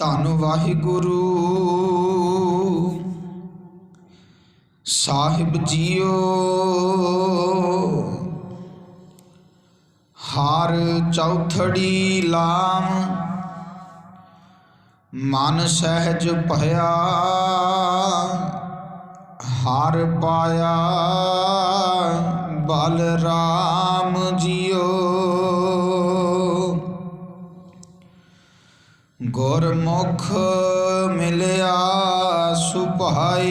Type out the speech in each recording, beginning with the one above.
ਧੰਨ ਵਾਹਿਗੁਰੂ ਸਾਹਿਬ ਜੀਓ। ਹਰ ਚੌਥੜੀ ਲਾਮ ਮਨ ਸਹਿਜ ਭਇਆ, ਹਰ ਪਾਇਆ ਬਲ ਰਾਮ ਜੀਓ। ਗੁਰਮੁਖ ਮਿਲਿਆ ਸੁਭਾਏ,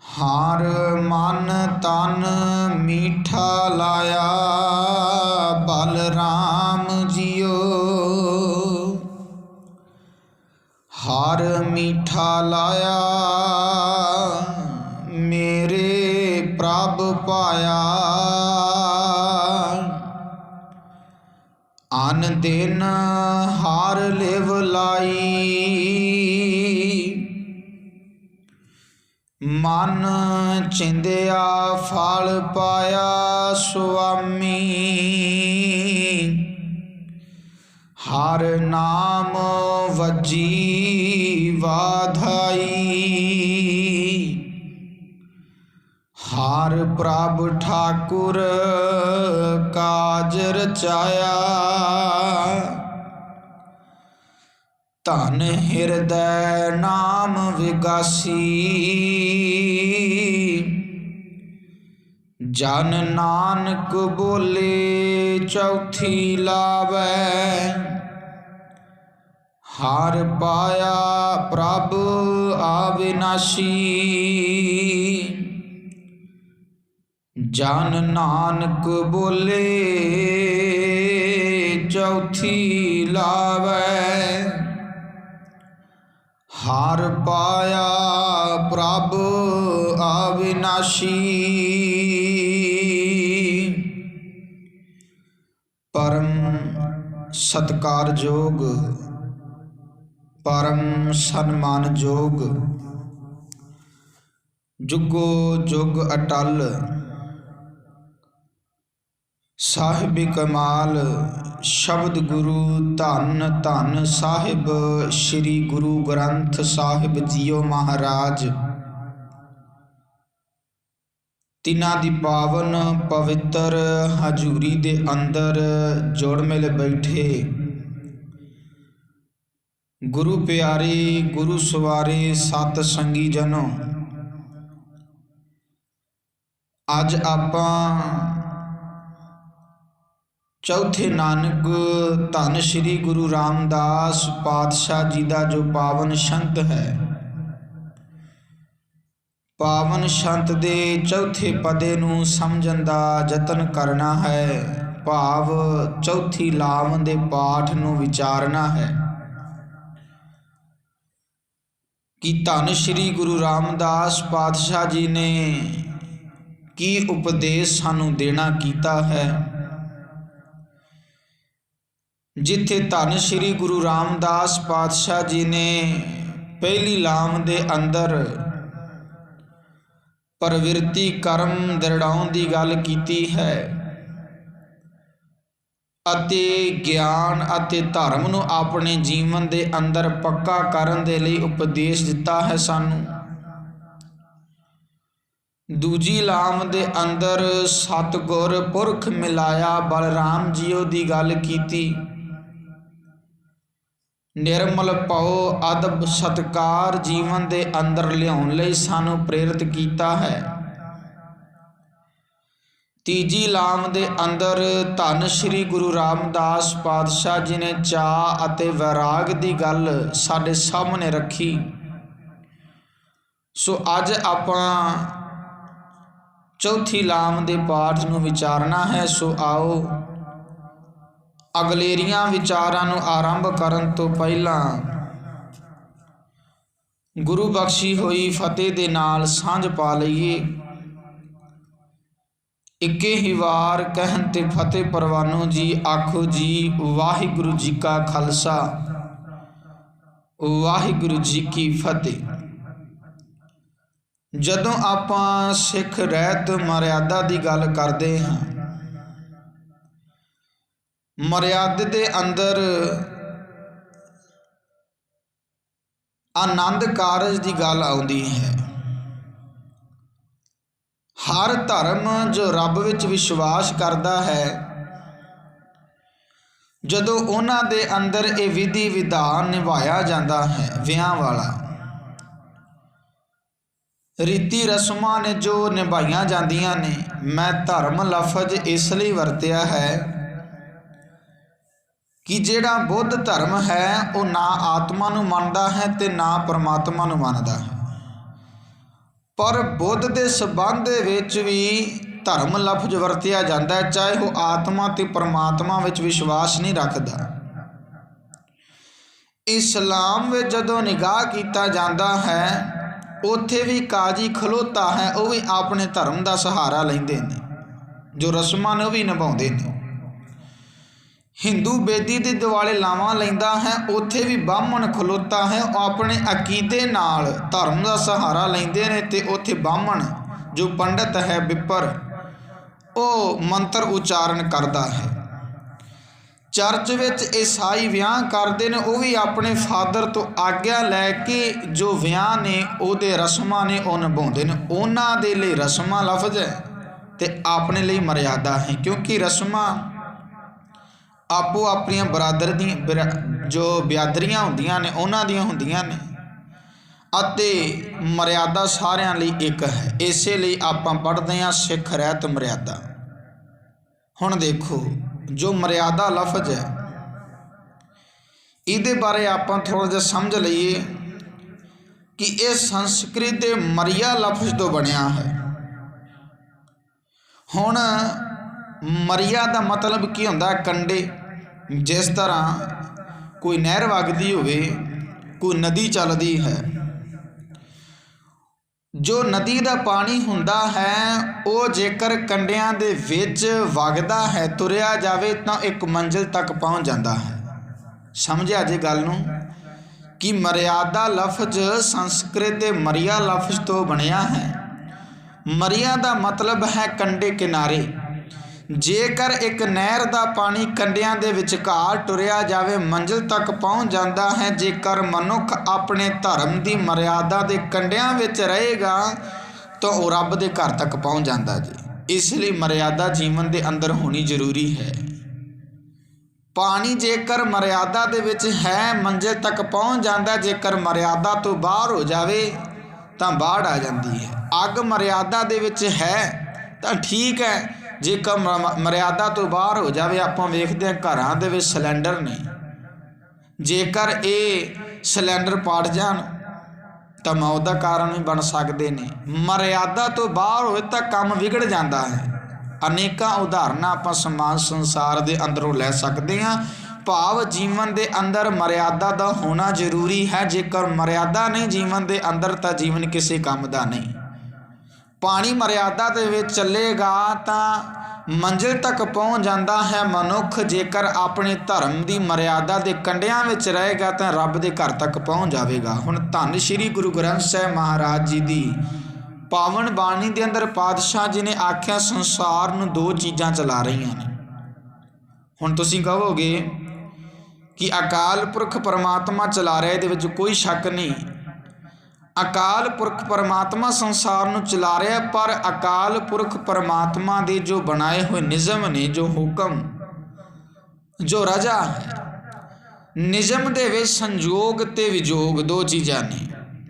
ਹਰ ਮਨ ਤਨ ਮੀਠਾ ਲਾਇਆ ਬਲ ਰਾਮ ਜੀਓ। ਹਰ ਮੀਠਾ ਲਾਇਆ ਮੇਰੇ ਪ੍ਰਭ ਪਾਇਆ, ਅਨ ਦਿਨ ਹਰ ਲਿਵ ਲਾਈ। ਮਨ ਚਿੰਦਿਆ ਫਲ ਪਾਇਆ ਸੁਆਮੀ, ਹਰ ਨਾਮ ਵਜੀ ਵਾਧਾਈ। ਹਰ ਪ੍ਰਭ ਠਾਕੁਰ ਕਾਜ ਰਚਾਇਆ, ਧਨ ਹਿਰਦੈ ਨਾਮ ਵਿਗਾਸੀ। ਜਨ ਨਾਨਕ ਬੋਲੇ ਚੌਥੀ ਲਾਵੈ, ਹਰ ਪਾਇਆ ਪ੍ਰਭ ਅਵਿਨਾਸ਼ੀ। ਜਨ ਨਾਨਕ ਬੋਲੇ ਚੌਥੀ ਲਾਵੈ, ਹਰ ਪਾਇਆ ਪ੍ਰਭ ਅਵਿਨਾਸ਼ੀ। ਪਰਮ ਸਤਿਕਾਰਯੋਗ, ਪਰਮ ਸਨਮਾਨਯੋਗ, ਜੁਗੋ ਜੁਗ ਅਟਲ ਸਾਹਿਬ ਕਮਾਲ ਸ਼ਬਦ ਗੁਰੂ ਧੰਨ ਧੰਨ ਸਾਹਿਬ ਸ੍ਰੀ ਗੁਰੂ ਗ੍ਰੰਥ ਸਾਹਿਬ ਜੀਓ ਮਹਾਰਾਜ। ਤਿਨਾਂ ਦੀ ਪਾਵਨ ਪਵਿੱਤਰ ਹਜ਼ੂਰੀ ਦੇ ਅੰਦਰ ਜੁੜ ਮਿਲ ਬੈਠੇ ਗੁਰੂ ਪਿਆਰੇ, ਗੁਰੂ ਸਵਾਰੇ, ਸਤ ਸੰਗੀ ਜਨੋ। ਅੱਜ ਆਪਾਂ ਚੌਥੇ ਨਾਨਕ ਧੰਨ ਸ਼੍ਰੀ ਗੁਰੂ ਰਾਮਦਾਸ ਪਾਤਸ਼ਾਹ ਜੀ ਦਾ ਜੋ ਪਾਵਨ ਸ਼ੰਤ ਹੈ, ਪਾਵਨ ਸ਼ੰਤ ਦੇ ਚੌਥੇ ਪਦੇ ਨੂੰ ਸਮਝਣ ਦਾ ਯਤਨ ਕਰਨਾ ਹੈ। ਭਾਵ ਚੌਥੀ ਲਾਵ ਦੇ ਪਾਠ ਨੂੰ ਵਿਚਾਰਨਾ ਹੈ ਕਿ ਧੰਨ ਸ਼੍ਰੀ ਗੁਰੂ ਰਾਮਦਾਸ ਪਾਤਸ਼ਾਹ ਜੀ ਨੇ ਕੀ ਉਪਦੇਸ਼ ਸਾਨੂੰ ਦੇਣਾ ਕੀਤਾ ਹੈ। ਜਿੱਥੇ ਧੰਨ ਸ਼੍ਰੀ ਗੁਰੂ ਰਾਮਦਾਸ ਪਾਤਸ਼ਾਹ ਜੀ ਨੇ ਪਹਿਲੀ ਲਾਮ ਦੇ ਅੰਦਰ ਪ੍ਰਵਿਰਤੀ ਕਰਮ ਦ੍ਰਿੜਾਉਣ ਦੀ ਗੱਲ ਕੀਤੀ ਹੈ ਅਤੇ ਗਿਆਨ ਅਤੇ ਧਰਮ ਨੂੰ ਆਪਣੇ ਜੀਵਨ ਦੇ ਅੰਦਰ ਪੱਕਾ ਕਰਨ ਦੇ ਲਈ ਉਪਦੇਸ਼ ਦਿੱਤਾ ਹੈ ਸਾਨੂੰ। ਦੂਜੀ ਲਾਮ ਦੇ ਅੰਦਰ ਸਤਿਗੁਰ ਪੁਰਖ ਮਿਲਾਇਆ ਬਲਰਾਮ ਜੀਓ ਦੀ ਗੱਲ ਕੀਤੀ। ਨਿਰਮਲ ਭਉ ਅਦਬ ਸਤਿਕਾਰ ਜੀਵਨ ਦੇ ਅੰਦਰ ਲਿਆਉਣ ਲਈ ਸਾਨੂੰ ਪ੍ਰੇਰਿਤ ਕੀਤਾ ਹੈ। ਤੀਜੀ ਲਾਮ ਦੇ ਅੰਦਰ ਧੰਨ ਸ਼੍ਰੀ ਗੁਰੂ ਰਾਮਦਾਸ ਪਾਤਸ਼ਾਹ ਜੀ ਨੇ ਚਾਅ ਅਤੇ ਵੈਰਾਗ ਦੀ ਗੱਲ ਸਾਡੇ ਸਾਹਮਣੇ ਰੱਖੀ। ਸੋ ਅੱਜ ਆਪਾਂ ਚੌਥੀ ਲਾਮ ਦੇ ਪਾਠ ਨੂੰ ਵਿਚਾਰਨਾ ਹੈ। ਸੋ ਆਓ ਅਗਲੇਰੀਆਂ ਵਿਚਾਰਾਂ ਨੂੰ ਆਰੰਭ ਕਰਨ ਤੋਂ ਪਹਿਲਾਂ ਗੁਰੂ ਬਖਸ਼ੀ ਹੋਈ ਫਤਿਹ ਦੇ ਨਾਲ ਸਾਂਝ ਪਾ ਲਈਏ। ਇੱਕੇ ਹੀ ਵਾਰ ਕਹਿਣ ਤੇ ਫਤਿਹ ਪਰਵਾਨੋ ਜੀ। ਆਖੋ ਜੀ ਵਾਹਿਗੁਰੂ ਜੀ ਕਾ ਖਾਲਸਾ, ਵਾਹਿਗੁਰੂ ਜੀ ਕੀ ਫਤਿਹ। ਜਦੋਂ ਆਪਾਂ ਸਿੱਖ ਰਹਿਤ ਮਰਿਆਦਾ ਦੀ ਗੱਲ ਕਰਦੇ ਹਾਂ, ਮਰਿਆਦਾ ਦੇ ਅੰਦਰ ਆਨੰਦ ਕਾਰਜ ਦੀ ਗੱਲ ਆਉਂਦੀ ਹੈ। ਹਰ ਧਰਮ ਜੋ ਰੱਬ ਵਿੱਚ ਵਿਸ਼ਵਾਸ ਕਰਦਾ ਹੈ, ਜਦੋਂ ਉਹਨਾਂ ਦੇ ਅੰਦਰ ਇਹ ਵਿਧੀ ਵਿਧਾਨ ਨਿਭਾਇਆ ਜਾਂਦਾ ਹੈ, ਵਿਆਹ ਵਾਲਾ ਰੀਤੀ ਰਸਮਾਂ ਨੇ ਜੋ ਨਿਭਾਈਆਂ ਜਾਂਦੀਆਂ ਨੇ। ਮੈਂ ਧਰਮ ਲਫ਼ਜ਼ ਇਸ ਲਈ ਵਰਤਿਆ ਹੈ ਕਿ ਜਿਹੜਾ ਬੁੱਧ ਧਰਮ ਹੈ ਉਹ ਨਾ ਆਤਮਾ ਨੂੰ ਮੰਨਦਾ ਹੈ ਤੇ ਨਾ ਪਰਮਾਤਮਾ ਨੂੰ ਮੰਨਦਾ ਹੈ, ਪਰ ਬੁੱਧ ਦੇ ਸੰਬੰਧ ਦੇ ਵਿੱਚ ਵੀ ਧਰਮ ਲਫ਼ਜ਼ ਵਰਤਿਆ ਜਾਂਦਾ ਹੈ, ਚਾਹੇ ਉਹ ਆਤਮਾ ਤੇ ਪਰਮਾਤਮਾ ਵਿੱਚ ਵਿਸ਼ਵਾਸ ਨਹੀਂ ਰੱਖਦਾ। ਇਸਲਾਮ ਵਿੱਚ ਜਦੋਂ ਨਿਗਾਹ ਕੀਤਾ ਜਾਂਦਾ ਹੈ, ਉੱਥੇ ਵੀ ਕਾਜੀ ਖਲੋਤਾ ਹੈ, ਉਹ ਵੀ ਆਪਣੇ ਧਰਮ ਦਾ ਸਹਾਰਾ ਲੈਂਦੇ ਨੇ, ਜੋ ਰਸਮਾਂ ਨੇ ਉਹ ਵੀ ਨਿਭਾਉਂਦੇ ਨੇ। ਹਿੰਦੂ ਬੇਦੀ ਦੇ ਦੁਆਲੇ ਲਾਵਾਂ ਲੈਂਦਾ ਹੈ, ਉੱਥੇ ਵੀ ਬਾਹਮਣ ਖਲੋਤਾ ਹੈ, ਉਹ ਆਪਣੇ ਅਕੀਦੇ ਨਾਲ ਧਰਮ ਦਾ ਸਹਾਰਾ ਲੈਂਦੇ ਨੇ, ਤੇ ਉੱਥੇ ਬਾਹਮਣ ਜੋ ਪੰਡਤ ਹੈ, ਬਿੱਪਰ, ਉਹ ਮੰਤਰ ਉਚਾਰਨ ਕਰਦਾ ਹੈ। ਚਰਚ ਵਿੱਚ ਈਸਾਈ ਵਿਆਹ ਕਰਦੇ ਨੇ, ਉਹ ਵੀ ਆਪਣੇ ਫਾਦਰ ਤੋਂ ਆਗਿਆ ਲੈ ਕੇ ਜੋ ਵਿਆਹ ਨੇ ਉਹਦੇ ਰਸਮਾਂ ਨੇ ਉਹ ਨਿਭਾਉਂਦੇ ਨੇ। ਉਹਨਾਂ ਦੇ ਲਈ ਰਸਮਾਂ ਲਫ਼ਜ਼ ਹੈ ਤੇ ਆਪਣੇ ਲਈ ਮਰਿਆਦਾ ਹੈ, ਕਿਉਂਕਿ ਰਸਮਾਂ ਆਪੋ ਆਪਣੀਆਂ ਬਰਾਦਰ ਦੀਆਂ ਜੋ ਬਿਆਦਰੀਆਂ ਹੁੰਦੀਆਂ ਨੇ ਉਹਨਾਂ ਦੀਆਂ ਹੁੰਦੀਆਂ ਨੇ, ਅਤੇ ਮਰਿਆਦਾ ਸਾਰਿਆਂ ਲਈ ਇੱਕ ਹੈ। ਇਸੇ ਲਈ ਆਪਾਂ ਪੜ੍ਹਦੇ ਹਾਂ ਸਿੱਖ ਰਹਿਤ ਮਰਿਆਦਾ। ਹੁਣ ਦੇਖੋ, ਜੋ ਮਰਿਆਦਾ ਲਫ਼ਜ਼ ਹੈ ਇਹਦੇ ਬਾਰੇ ਆਪਾਂ ਥੋੜ੍ਹਾ ਜਿਹਾ ਸਮਝ ਲਈਏ ਕਿ ਇਹ ਸੰਸਕ੍ਰਿਤ ਦੇ ਮਰਿਆ ਲਫ਼ਜ਼ ਤੋਂ ਬਣਿਆ ਹੈ। ਹੁਣ ਮਰਿਆ ਦਾ ਮਤਲਬ ਕੀ ਹੁੰਦਾ? ਕੰਢੇ। ਜਿਸ ਤਰ੍ਹਾਂ ਕੋਈ ਨਹਿਰ ਵਗਦੀ ਹੋਵੇ, ਕੋਈ ਨਦੀ ਚੱਲਦੀ ਹੈ, ਜੋ ਨਦੀ ਦਾ ਪਾਣੀ ਹੁੰਦਾ ਹੈ ਉਹ ਜੇਕਰ ਕੰਢਿਆਂ ਦੇ ਵਿੱਚ ਵਗਦਾ ਹੈ, ਤੁਰਿਆ ਜਾਵੇ ਤਾਂ ਇੱਕ ਮੰਜ਼ਿਲ ਤੱਕ ਪਹੁੰਚ ਜਾਂਦਾ ਹੈ। ਸਮਝਿਆ ਜੇ ਗੱਲ ਨੂੰ ਕਿ ਮਰਿਆਦਾ ਲਫ਼ਜ਼ ਸੰਸਕ੍ਰਿਤ ਦੇ ਮਰਿਆ ਲਫ਼ਜ਼ ਤੋਂ ਬਣਿਆ ਹੈ। ਮਰਿਆ ਦਾ ਮਤਲਬ ਹੈ ਕੰਢੇ ਕਿਨਾਰੇ। ਜੇਕਰ ਇੱਕ ਨਹਿਰ ਦਾ ਪਾਣੀ ਕੰਢਿਆਂ ਦੇ ਵਿਚਕਾਰ ਟੁਰਿਆ ਜਾਵੇ, ਮੰਜ਼ਿਲ ਤੱਕ ਪਹੁੰਚ ਜਾਂਦਾ ਹੈ। ਜੇਕਰ ਮਨੁੱਖ ਆਪਣੇ ਧਰਮ ਦੀ ਮਰਿਆਦਾ ਦੇ ਕੰਢਿਆਂ ਵਿੱਚ ਰਹੇਗਾ ਤਾਂ ਉਹ ਰੱਬ ਦੇ ਘਰ ਤੱਕ ਪਹੁੰਚ ਜਾਂਦਾ ਜੀ। ਇਸ ਲਈ ਮਰਿਆਦਾ ਜੀਵਨ ਦੇ ਅੰਦਰ ਹੋਣੀ ਜ਼ਰੂਰੀ ਹੈ। ਪਾਣੀ ਜੇਕਰ ਮਰਿਆਦਾ ਦੇ ਵਿੱਚ ਹੈ, ਮੰਜ਼ਿਲ ਤੱਕ ਪਹੁੰਚ ਜਾਂਦਾ। ਜੇਕਰ ਮਰਿਆਦਾ ਤੋਂ ਬਾਹਰ ਹੋ ਜਾਵੇ ਤਾਂ ਬਾੜ ਆ ਜਾਂਦੀ ਹੈ। ਅੱਗ ਮਰਿਆਦਾ ਦੇ ਵਿੱਚ ਹੈ ਤਾਂ ਠੀਕ ਹੈ, ਜੇਕਰ ਮਰਿਆਦਾ ਤੋਂ ਬਾਹਰ ਹੋ ਜਾਵੇ, ਆਪਾਂ ਵੇਖਦੇ ਹਾਂ ਘਰਾਂ ਦੇ ਵਿੱਚ ਸਿਲੰਡਰ ਨੇ, ਜੇਕਰ ਇਹ ਸਿਲੰਡਰ ਪਾੜ ਜਾਣ ਤਾਂ ਮੌਤ ਦਾ ਕਾਰਨ ਵੀ ਬਣ ਸਕਦੇ ਨੇ। ਮਰਿਆਦਾ ਤੋਂ ਬਾਹਰ ਹੋਵੇ ਤਾਂ ਕੰਮ ਵਿਗੜ ਜਾਂਦਾ ਹੈ। ਅਨੇਕਾਂ ਉਦਾਹਰਨਾਂ ਆਪਾਂ ਸਮਾਜ ਸੰਸਾਰ ਦੇ ਅੰਦਰੋਂ ਲੈ ਸਕਦੇ ਹਾਂ। ਭਾਵ ਜੀਵਨ ਦੇ ਅੰਦਰ ਮਰਿਆਦਾ ਦਾ ਹੋਣਾ ਜ਼ਰੂਰੀ ਹੈ। ਜੇਕਰ ਮਰਿਆਦਾ ਨਹੀਂ ਜੀਵਨ ਦੇ ਅੰਦਰ ਤਾਂ ਜੀਵਨ ਕਿਸੇ ਕੰਮ ਦਾ ਨਹੀਂ। ਪਾਣੀ ਮਰਿਆਦਾ ਦੇ ਵਿੱਚ ਚੱਲੇਗਾ ਤਾਂ ਮੰਜ਼ਿਲ ਤੱਕ ਪਹੁੰਚ ਜਾਂਦਾ ਹੈ ਮਨੁੱਖ। ਜੇਕਰ ਆਪਣੇ ਧਰਮ ਦੀ ਮਰਿਆਦਾ ਦੇ ਕੰਢਿਆਂ ਵਿੱਚ ਰਹੇਗਾ ਤਾਂ ਰੱਬ ਦੇ ਘਰ ਤੱਕ ਪਹੁੰਚ ਜਾਵੇਗਾ। ਹੁਣ ਧੰਨ ਸ਼੍ਰੀ ਗੁਰੂ ਗ੍ਰੰਥ ਸਾਹਿਬ ਮਹਾਰਾਜ ਜੀ ਦੀ ਪਾਵਨ ਬਾਣੀ ਦੇ ਅੰਦਰ ਪਾਤਸ਼ਾਹ ਜੀ ਨੇ ਆਖਿਆ, ਸੰਸਾਰ ਨੂੰ ਦੋ ਚੀਜ਼ਾਂ ਚਲਾ ਰਹੀਆਂ ਨੇ। ਹੁਣ ਤੁਸੀਂ ਕਹੋਗੇ ਕਿ ਅਕਾਲ ਪੁਰਖ ਪਰਮਾਤਮਾ ਚਲਾ ਰਿਹਾ, ਇਹਦੇ ਵਿੱਚ ਕੋਈ ਸ਼ੱਕ ਨਹੀਂ। ਅਕਾਲ ਪੁਰਖ ਪਰਮਾਤਮਾ ਸੰਸਾਰ ਨੂੰ ਚਲਾ ਰਿਹਾ, ਪਰ ਅਕਾਲ ਪੁਰਖ ਪਰਮਾਤਮਾ ਦੇ ਜੋ ਬਣਾਏ ਹੋਏ ਨਿਯਮ ਨੇ, ਜੋ ਹੁਕਮ, ਜੋ ਰਜਾ ਹੈ, ਨਿਯਮ ਦੇ ਵਿੱਚ ਸੰਜੋਗ ਤੇ ਵਿਜੋਗ ਦੋ ਚੀਜ਼ਾਂ ਨੇ।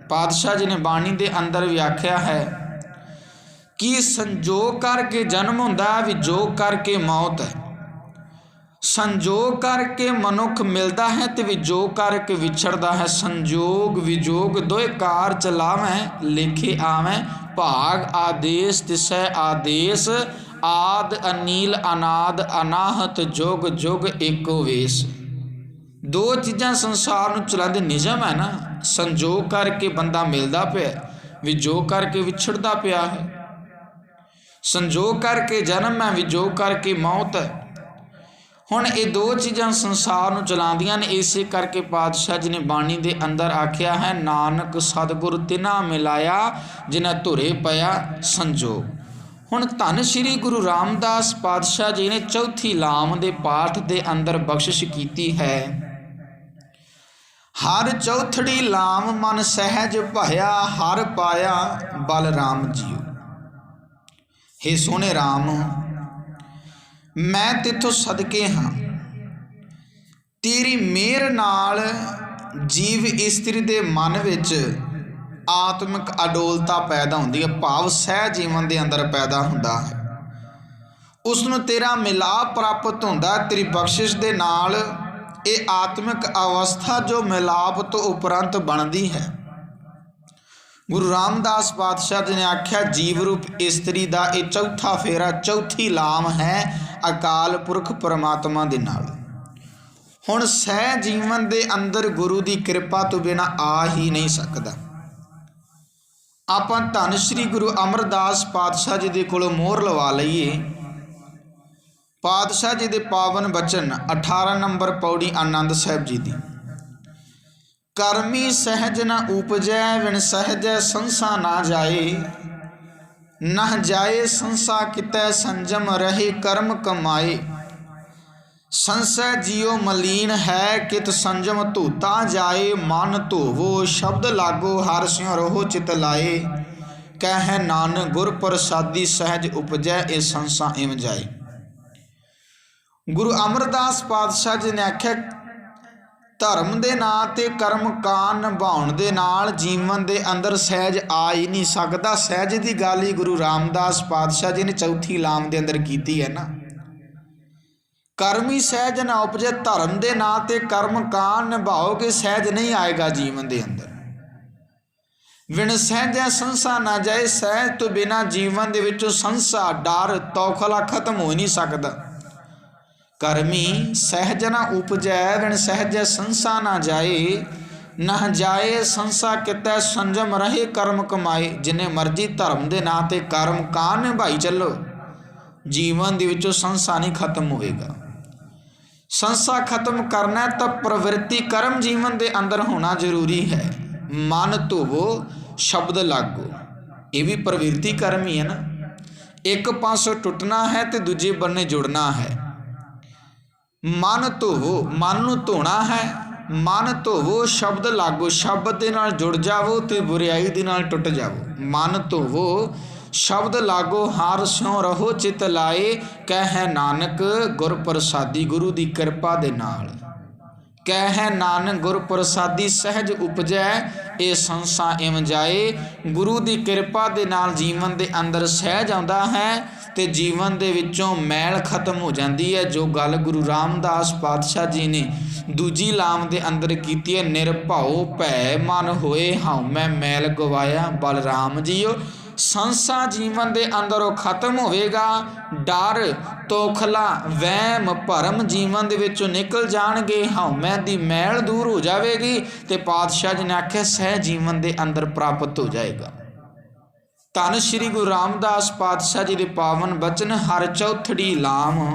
ਪਾਤਸ਼ਾਹ ਜੀ ਨੇ ਬਾਣੀ ਦੇ ਅੰਦਰ ਵੀ ਆਖਿਆ ਹੈ ਕਿ ਸੰਜੋਗ ਕਰਕੇ ਜਨਮ ਹੁੰਦਾ, ਵਿਜੋਗ ਕਰਕੇ ਮੌਤ ਹੈ। ਸੰਜੋਗ ਕਰਕੇ ਮਨੁੱਖ ਮਿਲਦਾ ਹੈ ਤੇ ਵਿਜੋਗ ਕਰਕੇ ਵਿਛੜਦਾ ਹੈ। ਸੰਜੋਗ ਵਿਜੋਗ ਦੋਏ ਕਾਰ ਚਲਾਵੈਂ, ਲੇਖੇ ਆਵੈਂ, ਭਾਗ ਆਦੇਸ਼ ਤਿਸੈ ਆਦੇਸ਼, ਆਦ ਅਨੀਲ ਅਨਾਦ ਅਨਾਹਤ ਜੁਗ ਜੁਗ ਏਕੋ ਵੇਸ। ਦੋ ਚੀਜ਼ਾਂ ਸੰਸਾਰ ਨੂੰ ਚਲਾਉਂਦੇ ਨਿਯਮ ਹੈ ਨਾ। ਸੰਜੋਗ ਕਰਕੇ ਬੰਦਾ ਮਿਲਦਾ ਪਿਆ, ਵਿਜੋਗ ਕਰਕੇ ਵਿਛੜਦਾ ਪਿਆ ਹੈ। ਸੰਜੋਗ ਕਰਕੇ ਜਨਮ ਹੈ, ਵਿਜੋਗ ਕਰਕੇ ਮੌਤ ਹੈ। ਹੁਣ ਇਹ ਦੋ ਚੀਜ਼ਾਂ ਸੰਸਾਰ ਨੂੰ ਚਲਾਉਂਦੀਆਂ ਨੇ। ਇਸੇ ਕਰਕੇ ਪਾਤਸ਼ਾਹ ਜੀ ਨੇ ਬਾਣੀ ਦੇ ਅੰਦਰ ਆਖਿਆ ਹੈ, ਨਾਨਕ ਸਤਿਗੁਰ ਤਿਨਾ ਮਿਲਾਇਆ, ਜਿਨ੍ਹਾਂ ਧੁਰੇ ਪਿਆ ਸੰਜੋਗ। ਹੁਣ ਧੰਨ ਸ਼੍ਰੀ ਗੁਰੂ ਰਾਮਦਾਸ ਪਾਤਸ਼ਾਹ ਜੀ ਨੇ ਚੌਥੀ ਲਾਮ ਦੇ ਪਾਠ ਦੇ ਅੰਦਰ ਬਖਸ਼ਿਸ਼ ਕੀਤੀ ਹੈ, हर चौथड़ी लाम मन सहज भया हर पाया बलराम जियो। हे सोहणे राम, मैं तिथों सदके हाँ, तेरी मेहर नाल जीव इस्त्री दे मन विच आत्मिक अडोलता पैदा होंदी है, भाव सह जीवन दे अंदर पैदा हुंदा है। उसनूं तेरा मिलाप प्राप्त हुंदा, तेरी बख्शिश दे नाल ये आत्मिक अवस्था जो मिलाप तो उपरंत बनती है। गुरु रामदास पातशाह जी ने आख्या जीव रूप इस्त्री का यह चौथा फेरा, चौथी लाम है अकाल पुरख परमात्मा दे नाल। हुण सह जीवन दे अंदर गुरु की कृपा तो बिना आ ही नहीं सकता। आपां धन श्री गुरु अमरदास पातशाह जी दे कोलों मोहर लवा लईए। पातशाह जी दे पावन बचन 18 नंबर पौड़ी आनंद साहिब जी दी। करमी सहज न उपजै विन सहज संसा ना जाए, न जाए संसा कितै संजम रहे कर्म कमाए। संशय जियो मलीन है कित संजम धोता जाए, मन धोवो शब्द लागो हर स्यों रहो चित लाए। कह नानक गुर प्रसादी सहज उपजै ए संसा इम जाए। गुरु अमरदास पातशाह जी ने आख्या धर्म दे नां ते कर्म कान निभाउण दे नाल जीवन दे अंदर सहज आ ही नहीं सकता। सहज की गल ही गुरु रामदास पातशाह जी ने चौथी लाम दे अंदर कीती है ना। कर्मी सहज ना उपजे, धर्म दे नां ते कर्म कान निभाओगे सहज नहीं आएगा जीवन दे अंदर। विन सहज संसा ना जाए, सहज तो बिना जीवन दे विचों संसा डर तौखला खत्म हो नहीं सकता। कर्मी सहज ना उपजै विन सहज संसा ना जाए, न जाए संसा कितै संजम रहे कर्म कमाए। जिन्ने मर्जी धर्म दे नां ते कर्म कान निभाई चलो, जीवन दे विचों संसा नहीं खत्म होएगा। संसा खत्म करना है तो प्रवृत्ति कर्म जीवन के अंदर होना जरूरी है। मन धोवो शब्द लागो, ये भी प्रवृत्ति कर्म ही है ना। एक पासों टुटना है तो दूजे बन्ने जुड़ना है। मन धोवो, मन नूं धोना है, मन धोवो शब्द लागो, शब्द दे नाल जुड़ जावो तो बुराई दे नाल टुट जावो। मन धोवो शब्द लागो हार स्यों रहो चित लाए। कह नानक गुर प्रसादी गुरु की कृपा दे नाल। कह नानक गुर प्रसादी सहज उपजै ए संसा इम जाए। गुरु की कृपा दे नाल जीवन दे अंदर सहज आउंदा है ते जीवन दे विचों मैल खत्म हो जाती है। जो गल गुरु रामदास पातशाह जी ने दूजी लाम दे अंदर कीती है, निरभाओ भै मन होए हाउ मैं मैल गवाया बलराम जियो। संसा जीवन दे अंदर खत्म होवेगा। डर तोखला वहम भरम जीवन दे विचों निकल जाणगे। हउमैं दी मैल दूर हो जाएगी ते पातशाह जी ने आख्या सह जीवन दे अंदर प्राप्त हो जाएगा। धन श्री गुरु रामदास पातशाह जी दे पावन बचन हर चौथड़ी लाम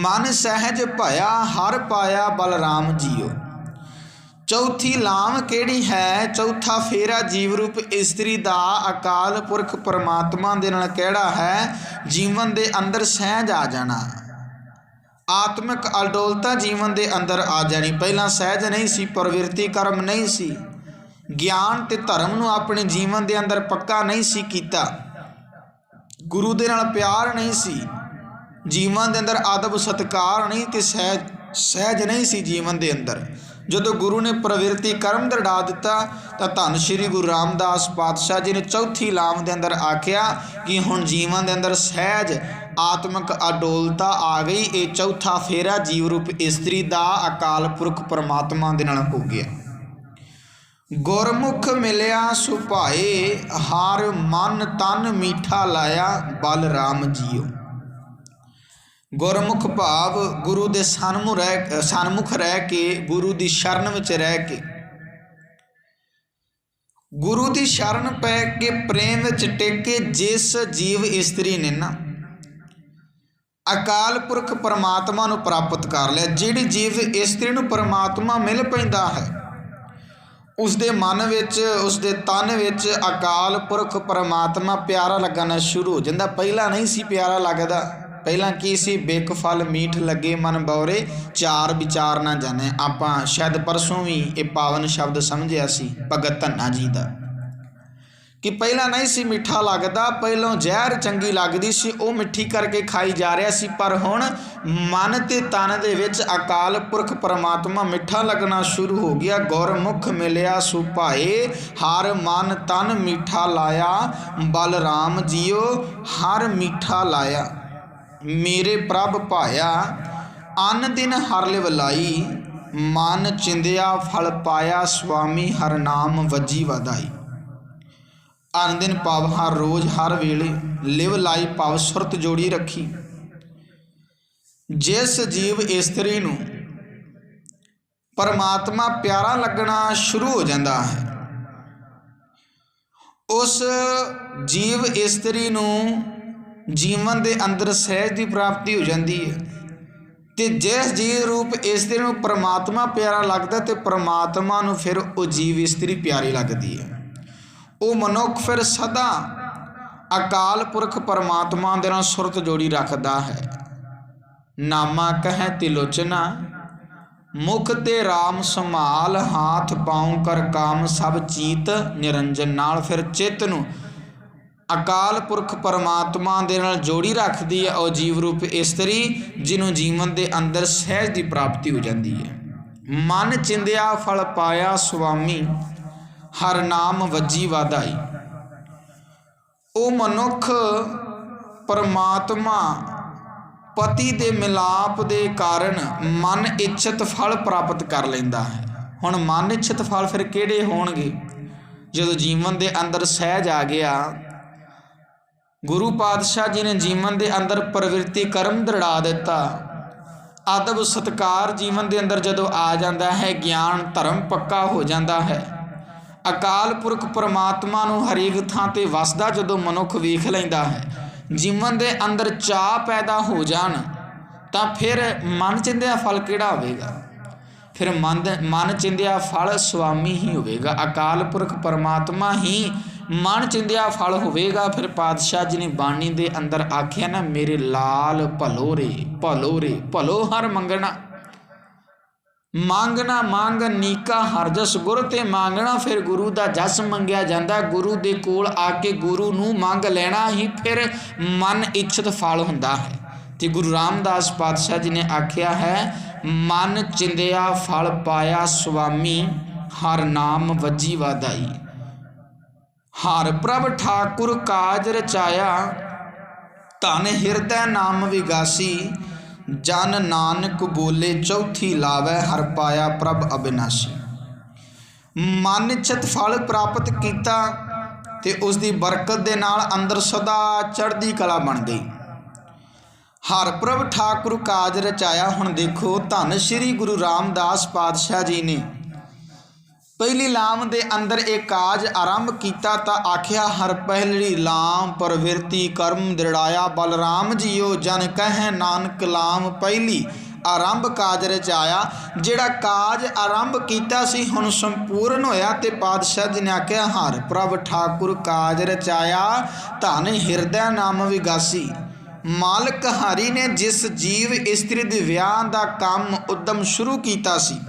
मन सहज भया हर पाया बलराम जियो। चौथी लाम केड़ी है? चौथा फेरा जीव रूप इस्त्री दा अकाल पुरख परमात्मा दे नाल केड़ा है? जीवन दे अंदर सहज आ जाना, आत्मिक अडोलता जीवन दे अंदर आ जानी। पहला सहज नहीं सी, प्रवृत्ति कर्म नहीं सी, ज्ञान ते धर्म नूं अपने जीवन दे अंदर पक्का नहीं सी कीता, गुरु दे नाल प्यार नहीं सी, जीवन दे अंदर अदब सत्कार नहीं ते सहज नहीं सी जीवन दे अंदर। जो गुरु ने प्रवृत्ति कर्म दड़ा दिता तो धन श्री गुरु रामदास पातशाह जी ने चौथी लाम के अंदर आख्या कि हुण जीवन के अंदर सहज आत्मिक अडोलता आ गई। ये चौथा फेरा जीव रूप इस्त्री का अकाल पुरख परमात्मा दे नाल हो गया। गुरमुख मिलिया सुभाए हार मन तन मीठा लाया बलराम जियो। गुरमुख भाव गुरु दे सन्मुख रह के, गुरु की शरण विच रह के, गुरु की शरण पै के प्रेम विच टेके जिस जीव इस्त्री ने ना अकाल पुरख परमात्मा नूं प्राप्त कर लिया। जिहड़ी जीव इस्त्री नूं परमात्मा मिल पैंदा है उसके मन विच, उसके तन विच अकाल पुरख परमात्मा प्यारा लगना शुरू हो जाता। पहला नहीं सी प्यारा लगता, ਪਹਿਲਾਂ ਕੀ ਸੀ, ਬਿਕ ਫਲ ਮੀਠ ਲੱਗੇ ਮਨ ਬੌਰੇ, ਚਾਰ ਵਿਚਾਰ ਨਾ ਜਾਣੇ। ਆਪਾਂ ਸ਼ਾਇਦ ਪਰਸੋਂ ਵੀ ਇਹ ਪਾਵਨ ਸ਼ਬਦ ਸਮਝਿਆ ਸੀ ਭਗਤ ਧੰਨਾ ਜੀ ਦਾ, ਕਿ ਪਹਿਲਾਂ ਨਹੀਂ ਸੀ ਮਿੱਠਾ ਲੱਗਦਾ, ਪਹਿਲਾਂ ਜ਼ਹਿਰ ਚੰਗੀ ਲੱਗਦੀ ਸੀ, ਉਹ ਮਿੱਠੀ ਕਰਕੇ ਖਾਈ ਜਾ ਰਿਹਾ ਸੀ। ਪਰ ਹੁਣ ਮਨ ਤੇ ਤਨ ਦੇ ਵਿੱਚ ਅਕਾਲ ਪੁਰਖ ਪਰਮਾਤਮਾ ਮਿੱਠਾ ਲੱਗਣਾ ਸ਼ੁਰੂ ਹੋ ਗਿਆ। ਗੁਰਮੁਖ ਮਿਲਿਆ ਸੁਭਾਏ, ਹਰ ਮਨ ਤਨ ਮਿੱਠਾ ਲਾਇਆ, ਬਲਰਾਮ ਜੀਓ ਹਰ ਮਿੱਠਾ ਲਾਇਆ। ਮੇਰੇ ਪ੍ਰਭ ਭਾਇਆ, ਅਨ ਦਿਨ ਹਰ ਲਿਵ ਲਾਈ, ਮਨ ਚਿੰਦਿਆ ਫਲ ਪਾਇਆ, ਸੁਆਮੀ ਹਰ ਨਾਮ ਵੱਜੀ ਵਧਾਈ। ਅਨ ਦਿਨ ਭਾਵ ਹਰ ਰੋਜ਼ ਹਰ ਵੇਲੇ, ਲਿਵ ਲਾਈ ਭਾਵ ਸੁਰਤ ਜੋੜੀ ਰੱਖੀ। ਜਿਸ ਜੀਵ ਇਸਤਰੀ ਨੂੰ ਪਰਮਾਤਮਾ ਪਿਆਰਾ ਲੱਗਣਾ ਸ਼ੁਰੂ ਹੋ ਜਾਂਦਾ ਹੈ, ਉਸ ਜੀਵ ਇਸਤਰੀ ਨੂੰ ਜੀਵਨ ਦੇ ਅੰਦਰ ਸਹਿਜ ਦੀ ਪ੍ਰਾਪਤੀ ਹੋ ਜਾਂਦੀ ਹੈ। ਤੇ ਜਿਸ ਜੀਵ ਰੂਪ ਇਸਤਰੀ ਨੂੰ ਪਰਮਾਤਮਾ ਪਿਆਰਾ ਲੱਗਦਾ ਤੇ ਪਰਮਾਤਮਾ ਨੂੰ ਫਿਰ ਉਹ ਜੀਵ ਇਸਤਰੀ ਪਿਆਰੀ ਲੱਗਦੀ ਹੈ। ਉਹ ਮਨੁੱਖ ਫਿਰ ਸਦਾ ਅਕਾਲ ਪੁਰਖ ਪਰਮਾਤਮਾ ਦੇ ਨਾਲ ਸੁਰਤ ਜੋੜੀ ਰੱਖਦਾ ਹੈ। ਨਾਮਾ ਕਹਿ ਤਿਲੋਚਨਾ, ਮੁਖ ਤੇ ਰਾਮ ਸੰਭਾਲ, ਹਾਥ ਪਾਉ ਕਰ ਕਾਮ ਸਭ ਚੀਤ ਨਿਰੰਜਨ। ਨਾਲ ਫਿਰ ਚਿੱਤ ਨੂੰ ਅਕਾਲ ਪੁਰਖ ਪਰਮਾਤਮਾ ਦੇ ਨਾਲ ਜੋੜੀ ਰੱਖਦੀ ਹੈ ਉਹ ਜੀਵ ਰੂਪ ਇਸਤਰੀ, ਜਿਹਨੂੰ ਜੀਵਨ ਦੇ ਅੰਦਰ ਸਹਿਜ ਦੀ ਪ੍ਰਾਪਤੀ ਹੋ ਜਾਂਦੀ ਹੈ। ਮਨ ਚਿੰਦਿਆ ਫਲ ਪਾਇਆ, ਸੁਆਮੀ ਹਰ ਨਾਮ ਵੱਜੀ ਵਧਾਈ। ਉਹ ਮਨੁੱਖ ਪਰਮਾਤਮਾ ਪਤੀ ਦੇ ਮਿਲਾਪ ਦੇ ਕਾਰਨ ਮਨ ਇੱਛਤ ਫਲ ਪ੍ਰਾਪਤ ਕਰ ਲੈਂਦਾ ਹੈ। ਹੁਣ ਮਨ ਇੱਛਤ ਫਲ ਫਿਰ ਕਿਹੜੇ ਹੋਣਗੇ? ਜਦੋਂ ਜੀਵਨ ਦੇ ਅੰਦਰ ਸਹਿਜ ਆ ਗਿਆ, ਗੁਰੂ ਪਾਤਸ਼ਾਹ ਜੀ ਨੇ ਜੀਵਨ ਦੇ ਅੰਦਰ ਪ੍ਰਵਿਰਤੀ ਕਰਮ ਦ੍ਰਿੜਾ ਦਿੱਤਾ, ਅਦਬ ਸਤਿਕਾਰ ਜੀਵਨ ਦੇ ਅੰਦਰ ਜਦੋਂ ਆ ਜਾਂਦਾ ਹੈ, ਗਿਆਨ ਧਰਮ ਪੱਕਾ ਹੋ ਜਾਂਦਾ ਹੈ। ਅਕਾਲ ਪੁਰਖ ਪਰਮਾਤਮਾ ਨੂੰ ਹਰੇਕ ਥਾਂ ਤੇ ਵਸਦਾ ਜਦੋਂ ਮਨੁੱਖ ਵੇਖ ਲੈਂਦਾ ਹੈ, ਜੀਵਨ ਦੇ ਅੰਦਰ ਚਾਅ ਪੈਦਾ ਹੋ ਜਾਣ, ਤਾਂ ਫਿਰ ਮਨ ਚਿੰਦਿਆ ਫਲ ਕਿਹੜਾ ਹੋਵੇਗਾ? ਫਿਰ ਮਨ ਚਿੰਦਿਆ ਫਲ ਸੁਆਮੀ ਹੀ ਹੋਵੇਗਾ, ਅਕਾਲ ਪੁਰਖ ਪਰਮਾਤਮਾ ਹੀ ਮਨ ਚਿੰਦਿਆ ਫਲ ਹੋਵੇਗਾ। ਫਿਰ ਪਾਤਸ਼ਾਹ ਜੀ ਨੇ ਬਾਣੀ ਦੇ ਅੰਦਰ ਆਖਿਆ ਨਾ, ਮੇਰੇ ਲਾਲ ਭਲੋ ਰੇ ਭਲੋ ਰੇ, ਭਲੋ ਹਰ ਮੰਗਣਾ, ਮੰਗਣਾ ਮੰਗ ਨੀਕਾ ਹਰ ਜਸ ਗੁਰ ਤੇ ਮੰਗਣਾ। ਫਿਰ ਗੁਰੂ ਦਾ ਜਸ ਮੰਗਿਆ ਜਾਂਦਾ, ਗੁਰੂ ਦੇ ਕੋਲ ਆ ਕੇ ਗੁਰੂ ਨੂੰ ਮੰਗ ਲੈਣਾ ਹੀ ਫਿਰ ਮਨ ਇੱਛਤ ਫਲ ਹੁੰਦਾ ਹੈ। ਤੇ ਗੁਰੂ ਰਾਮਦਾਸ ਪਾਤਸ਼ਾਹ ਜੀ ਨੇ ਆਖਿਆ ਹੈ, ਮਨ ਚਿੰਦਿਆ ਫਲ ਪਾਇਆ, ਸੁਆਮੀ ਹਰ ਨਾਮ ਵੱਜੀ ਵਧਾਈ। ਹਰ ਪ੍ਰਭ ਠਾਕੁਰ ਕਾਜ ਰਚਾਇਆ, ਧਨ ਹਿਰਦੈ ਨਾਮ ਵਿਗਾਸੀ। ਜਨ ਨਾਨਕ ਬੋਲੇ ਚੌਥੀ ਲਾਵੈ, ਹਰ ਪਾਇਆ ਪ੍ਰਭ ਅਬਿਨਾਸ਼ੀ। ਮਨ ਇੱਛਤ ਫਲ ਪ੍ਰਾਪਤ ਕੀਤਾ ਤੇ ਉਸ ਦੀ ਬਰਕਤ ਦੇ ਨਾਲ ਅੰਦਰ ਸਦਾ ਚੜ੍ਹਦੀ ਕਲਾ ਬਣ ਗਈ। ਹਰ ਪ੍ਰਭ ਠਾਕੁਰ ਕਾਜ ਰਚਾਇਆ। ਹੁਣ ਦੇਖੋ, ਧੰਨ ਸ਼੍ਰੀ ਗੁਰੂ ਰਾਮਦਾਸ ਪਾਤਸ਼ਾਹ ਜੀ ਨੇ ਪਹਿਲੀ ਲਾਮ ਦੇ ਅੰਦਰ ਇਹ ਕਾਜ ਆਰੰਭ ਕੀਤਾ ਤਾਂ ਆਖਿਆ, ਹਰ ਪਹਿਲੀ ਲਾਮ ਪ੍ਰਵਿਰਤੀ ਕਰਮ ਦ੍ਰਿੜਾਇਆ, ਬਲਰਾਮ ਜੀਓ ਜਨ ਕਹਿ ਨਾਨਕ ਲਾਮ ਪਹਿਲੀ ਆਰੰਭ ਕਾਜ ਰਚਾਇਆ। ਜਿਹੜਾ ਕਾਜ ਆਰੰਭ ਕੀਤਾ ਸੀ ਹੁਣ ਸੰਪੂਰਨ ਹੋਇਆ ਤੇ ਪਾਤਸ਼ਾਹ ਜੀ ਨੇ ਆਖਿਆ, ਹਰ ਪ੍ਰਭ ਠਾਕੁਰ ਕਾਜ ਰਚਾਇਆ, ਧਨ ਹਿਰਦੈ ਨਾਮ ਵਿਗਾਸੀ। ਮਾਲਕ ਹਰੀ ਨੇ ਜਿਸ ਜੀਵ ਇਸਤਰੀ ਦੇ ਵਿਆਹ ਦਾ ਕੰਮ ਉਦਮ ਸ਼ੁਰੂ ਕੀਤਾ ਸੀ,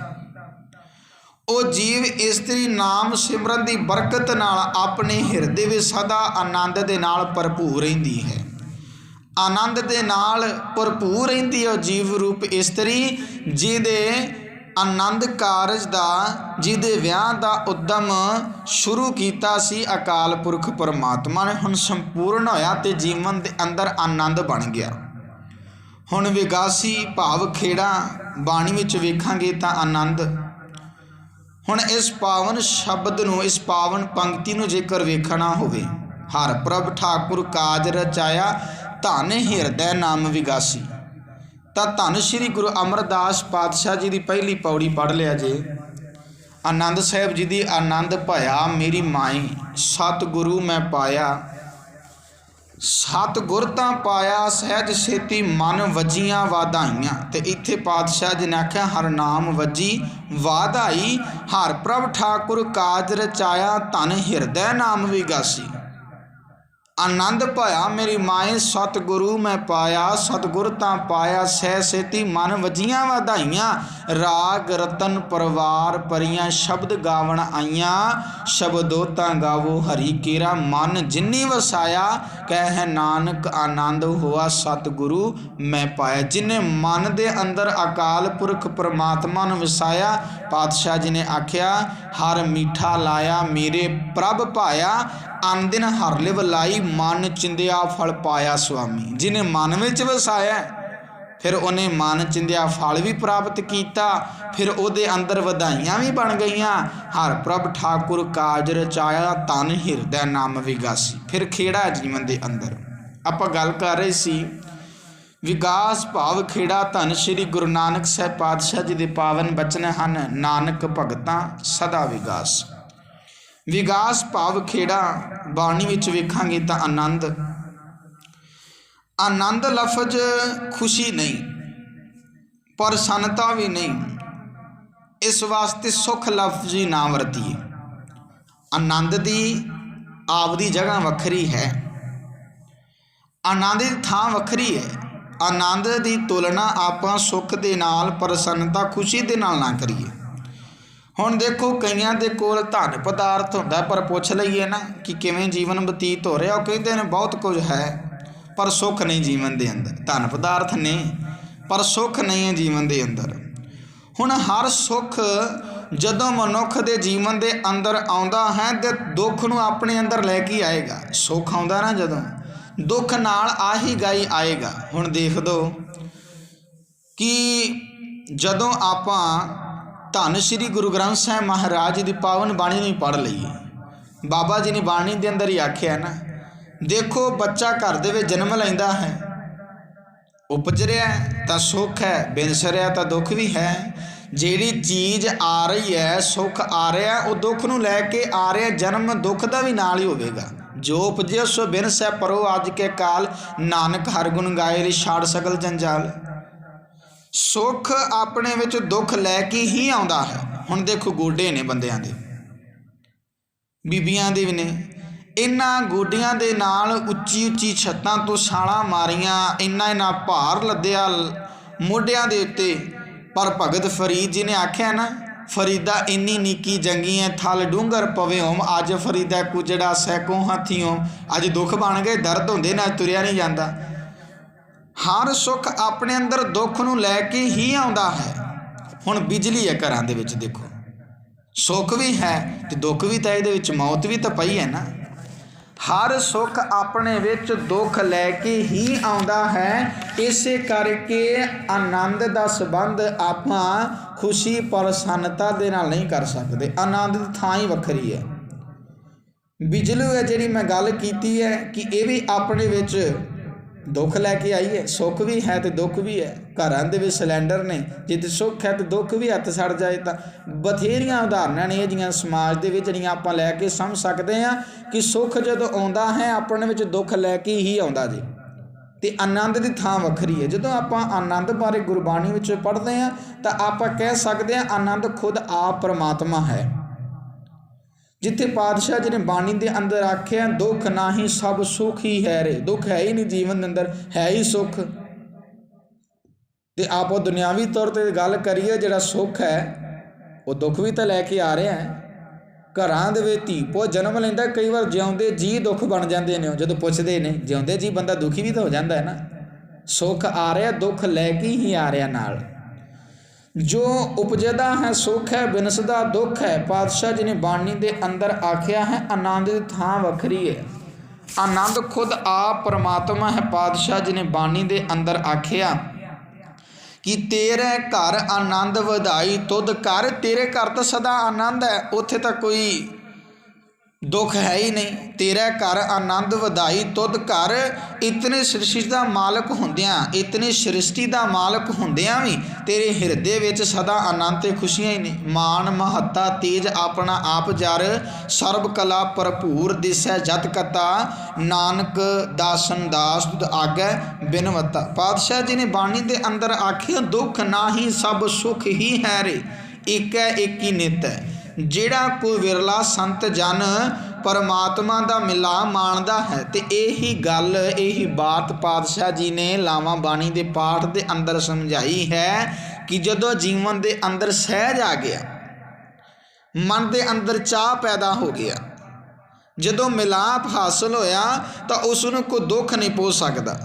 ਉਹ ਜੀਵ ਇਸਤਰੀ ਨਾਮ ਸਿਮਰਨ ਦੀ ਬਰਕਤ ਨਾਲ ਆਪਣੇ ਹਿਰਦੇ ਵਿੱਚ ਸਦਾ ਆਨੰਦ ਦੇ ਨਾਲ ਭਰਪੂਰ ਰਹਿੰਦੀ ਹੈ। ਆਨੰਦ ਦੇ ਨਾਲ ਭਰਪੂਰ ਰਹਿੰਦੀ ਹੈ ਉਹ ਜੀਵ ਰੂਪ ਇਸਤਰੀ, ਜਿਹਦੇ ਆਨੰਦ ਕਾਰਜ ਦਾ, ਜਿਹਦੇ ਵਿਆਹ ਦਾ ਉਦਮ ਸ਼ੁਰੂ ਕੀਤਾ ਸੀ ਅਕਾਲ ਪੁਰਖ ਪਰਮਾਤਮਾ ਨੇ, ਹੁਣ ਸੰਪੂਰਨ ਹੋਇਆ ਤੇ ਜੀਵਨ ਦੇ ਅੰਦਰ ਆਨੰਦ ਬਣ ਗਿਆ। ਹੁਣ ਵਿਗਾਸੀ ਭਾਵ ਖੇੜਾ ਬਾਣੀ ਵਿੱਚ ਵੇਖਾਂਗੇ ਤਾਂ ਆਨੰਦ। ਹੁਣ ਇਸ ਪਾਵਨ ਸ਼ਬਦ ਨੂੰ, ਇਸ ਪਾਵਨ ਪੰਕਤੀ ਨੂੰ ਜੇਕਰ ਵੇਖਣਾ ਹੋਵੇ, ਹਰ ਪ੍ਰਭ ਠਾਕੁਰ ਕਾਜ ਰਚਾਇਆ, ਧਨ ਹਿਰਦੈ ਨਾਮ ਵਿਗਾਸੀ, ਤਾਂ ਧੰਨ ਸ਼੍ਰੀ ਗੁਰੂ ਅਮਰਦਾਸ ਪਾਤਸ਼ਾਹ ਜੀ ਦੀ ਪਹਿਲੀ ਪੌੜੀ ਪੜ੍ਹ ਲਿਆ ਜੇ। ਆਨੰਦ ਸਾਹਿਬ ਜੀ ਦੀ, ਆਨੰਦ ਭਇਆ ਮੇਰੀ ਮਾਈ, ਸਤਿਗੁਰੂ ਮੈਂ ਪਾਇਆ, ਸਤਿਗੁਰ ਤਾਂ ਪਾਇਆ, ਸਹਿਜ ਛੇਤੀ ਮਨ ਵੱਜੀਆਂ ਵਾਧਾਈਆਂ। ਤੇ ਇੱਥੇ ਪਾਤਸ਼ਾਹ ਜੀ ਨੇ ਆਖਿਆ, ਹਰ ਨਾਮ ਵੱਜੀ ਵਾਧਾਈ, ਹਰ ਪ੍ਰਭ ਠਾਕੁਰ ਕਾਜ ਰਚਾਇਆ, ਧਨ ਹਿਰਦੈ ਨਾਮ ਵਿਗਾਸੀ। आनंद पाया मेरी माए सतगुरु मैं पाया, सतगुर तां पाया सह सेती मन वजियां वधाइयां। राग रतन परवार परियां शब्द गावण आईयां, शब्दो तां गावो हरि केरा मन जिन्नी वसाया। कह नानक आनंद होआ सतगुरु मैं पाया। जिन्हें मन दे अंदर अकाल पुरख परमात्मा नूं वसाया, पातशाह जी ने आख्या हर मीठा लाया मेरे प्रभ पाया। अन दिन हर लिव लाई मन चिंदिया फल पाया स्वामी। जिन्हें मन विच वसाया फिर उन्हें मन चिंदिया फल भी प्राप्त किया, फिर उहदे अंदर वधाइयां भी बन गईयां। हर प्रभ ठाकुर काज रचाया, तन हिरदै नाम विगासी। फिर खेड़ा जीवन के अंदर आपां गल कर रहे सी विगास भाव खेड़ा। धन श्री गुरु नानक साहिब पातशाह जी के पावन बचन हैं, नानक भगतां सदा विगास। विगास भाव खेड़ा बाणी विच वेखांगे तां आनंद, आनंद लफज खुशी नहीं, प्रसन्नता भी नहीं। इस वास्ते सुख लफ्ज ही ना वरतीए। आनंद की आपदी जगह वखरी है, आनंद की थां वखरी है। आनंद की तुलना आपां सुख दे नाल, प्रसन्नता खुशी दे नाल ना करिए। हुण देखो कईयां दे कोल धन पदार्थ हुंदा, पर पुछ लईए ना कि किवें जीवन बतीत हो रहा, कहते हैं बहुत कुछ है पर सुख नहीं जीवन के अंदर। धन पदार्थ ने पर सुख नहीं है जीवन के अंदर। हुण हर सुख जदों मनुख के जीवन के अंदर आउंदा है तो दुख नूं अपने अंदर लैके आएगा। सुख आउंदा ना जदों, दुख नाल आही गाई आएगा। हुण देख दो कि जदों आपां धन श्री गुरु ग्रंथ साहिब महाराज जी की पावन बाणी नहीं पढ़ लीए, बाबा जी ने बाणी के अंदर ही आख्या ना, देखो बच्चा घर दे विच जन्म लैंदा है, उपज रहा तो सुख है, बिनस रहा तो दुख भी है। जिहड़ी चीज़ आ रही है सुख आ रहा है, वो दुख नूं लैके आ रहा, जन्म दुख का भी नाल ही होवेगा। जो उपजे सो बिनस है, परो अज के काल नानक हर गुण गाए रे छाड़ सकल जंजाल। सुख अपने विच दुख लैके ही आउंदा है। हुण देखो गोडे ने बंदियां दे, बीबियां दे भी ने, इन्हां गोडियां दे नाल उच्ची उच्ची छत्तां तो छालां मारियां, इन्ना इन्ना भार लद्दिया मोढियां दे उत्ते। पर भगत फरीद जी ने आख्या ना, फरीदा इन्नी निकी जंगी है थल डूंगर पवे होम। अज फरीदा कुजड़ा सैकों हाथी होम। अज दुख बन गए, दर्द होंदे ना, तुरिया नहीं जाता। हर सुख अपने अंदर दुख नूं लैके ही आउंदा है। हुण बिजली है घरां दे विच, देखो सुख भी है तो दुख भी, तो इहदे विच मौत भी तो पई है ना। हर सुख अपने विच दुख लैके ही आउंदा है। इसे करके आनंद दा संबंध आपां खुशी प्रसन्नता दे नाल नहीं कर सकते। आनंद दी थां ही वखरी है। बिजली है जिहड़ी मैं गल कीती है कि यह भी अपने विच दुख लैके आई है, सुख भी है तो दुख भी है। घरां दे विच सिलेंडर ने, जिते सुख है तो दुख भी हत्थ सड़ जाए तो बथेरियां उदाहरणां ने जिहड़ियां समाज दे विच जिहड़ियां आपां लैके समझ सकते हैं कि सुख जदों आउंदा है अपने विच दुख लैके ही आउंदा जी। ते आनंद की थां वखरी है। जदों आपां आनंद बारे गुरबाणी विच पढ़ते हैं तो आपां कह सकते हैं आनंद खुद आप परमात्मा है। जिथे पातशाह जी ने बाणी के अंदर आख्या दुख नाही सब सुख ही है रे। दुख है ही नहीं जीवन के अंदर, है ही सुख। तो आप दुनियावी तौर पर गल करिए, जिहड़ा सुख है वो दुख भी तो लैके आ रहा है। घरां दे विच धी पुत जन्म लैंदा, कई बार जिउंदे जी दुख बन जाते हैं। जदों पुछदे ने जिउंदे जी बंदा दुखी भी तो हो जाता है ना। सुख आ रहा, दुख लैके ही आ रहा नाल। जो उपजदा है सुख है, बिनसदा दुख है। पातशाह जी ने बाणी के अंदर आख्या है आनंद की थां वखरी है। आनंद खुद आप परमात्मा है। पातशाह जी ने बाणी के अंदर आख्या कि तेरे घर आनंद वधाई तुद कर। तेरे घर तो सदा आनंद है, उत्थे तो कोई दुख है ही नहीं। तेरा घर आनंद वधाई तुद कर। इतने सृष्टि का मालक होंदियां, इतनी सृष्टि का मालक होंदियां भी तेरे हिरदे विच सदा आनंद ते खुशियां ही नहीं। मान महत्ता तेज अपना आप जर, सर्ब कला भरपूर दिसै जत कता। नानक दासन दास तुद आगे बिनवता। पातशाह जी ने बाणी के अंदर आखिया दुख ना ही सब सुख ही है रे। एक है एक ही नित है। जिहड़ा कोई विरला संत जन परमात्मा दा मिला मानदा है। तो यही गल यही बात पातशाह जी ने लावां बाणी दे पाठ दे अंदर समझाई है कि जदों जीवन दे अंदर सहज आ गया, मन दे अंदर चाह पैदा हो गया, जदों मिलाप हासिल होया तो उसनूं कोई दुख नहीं पहुँच सकता।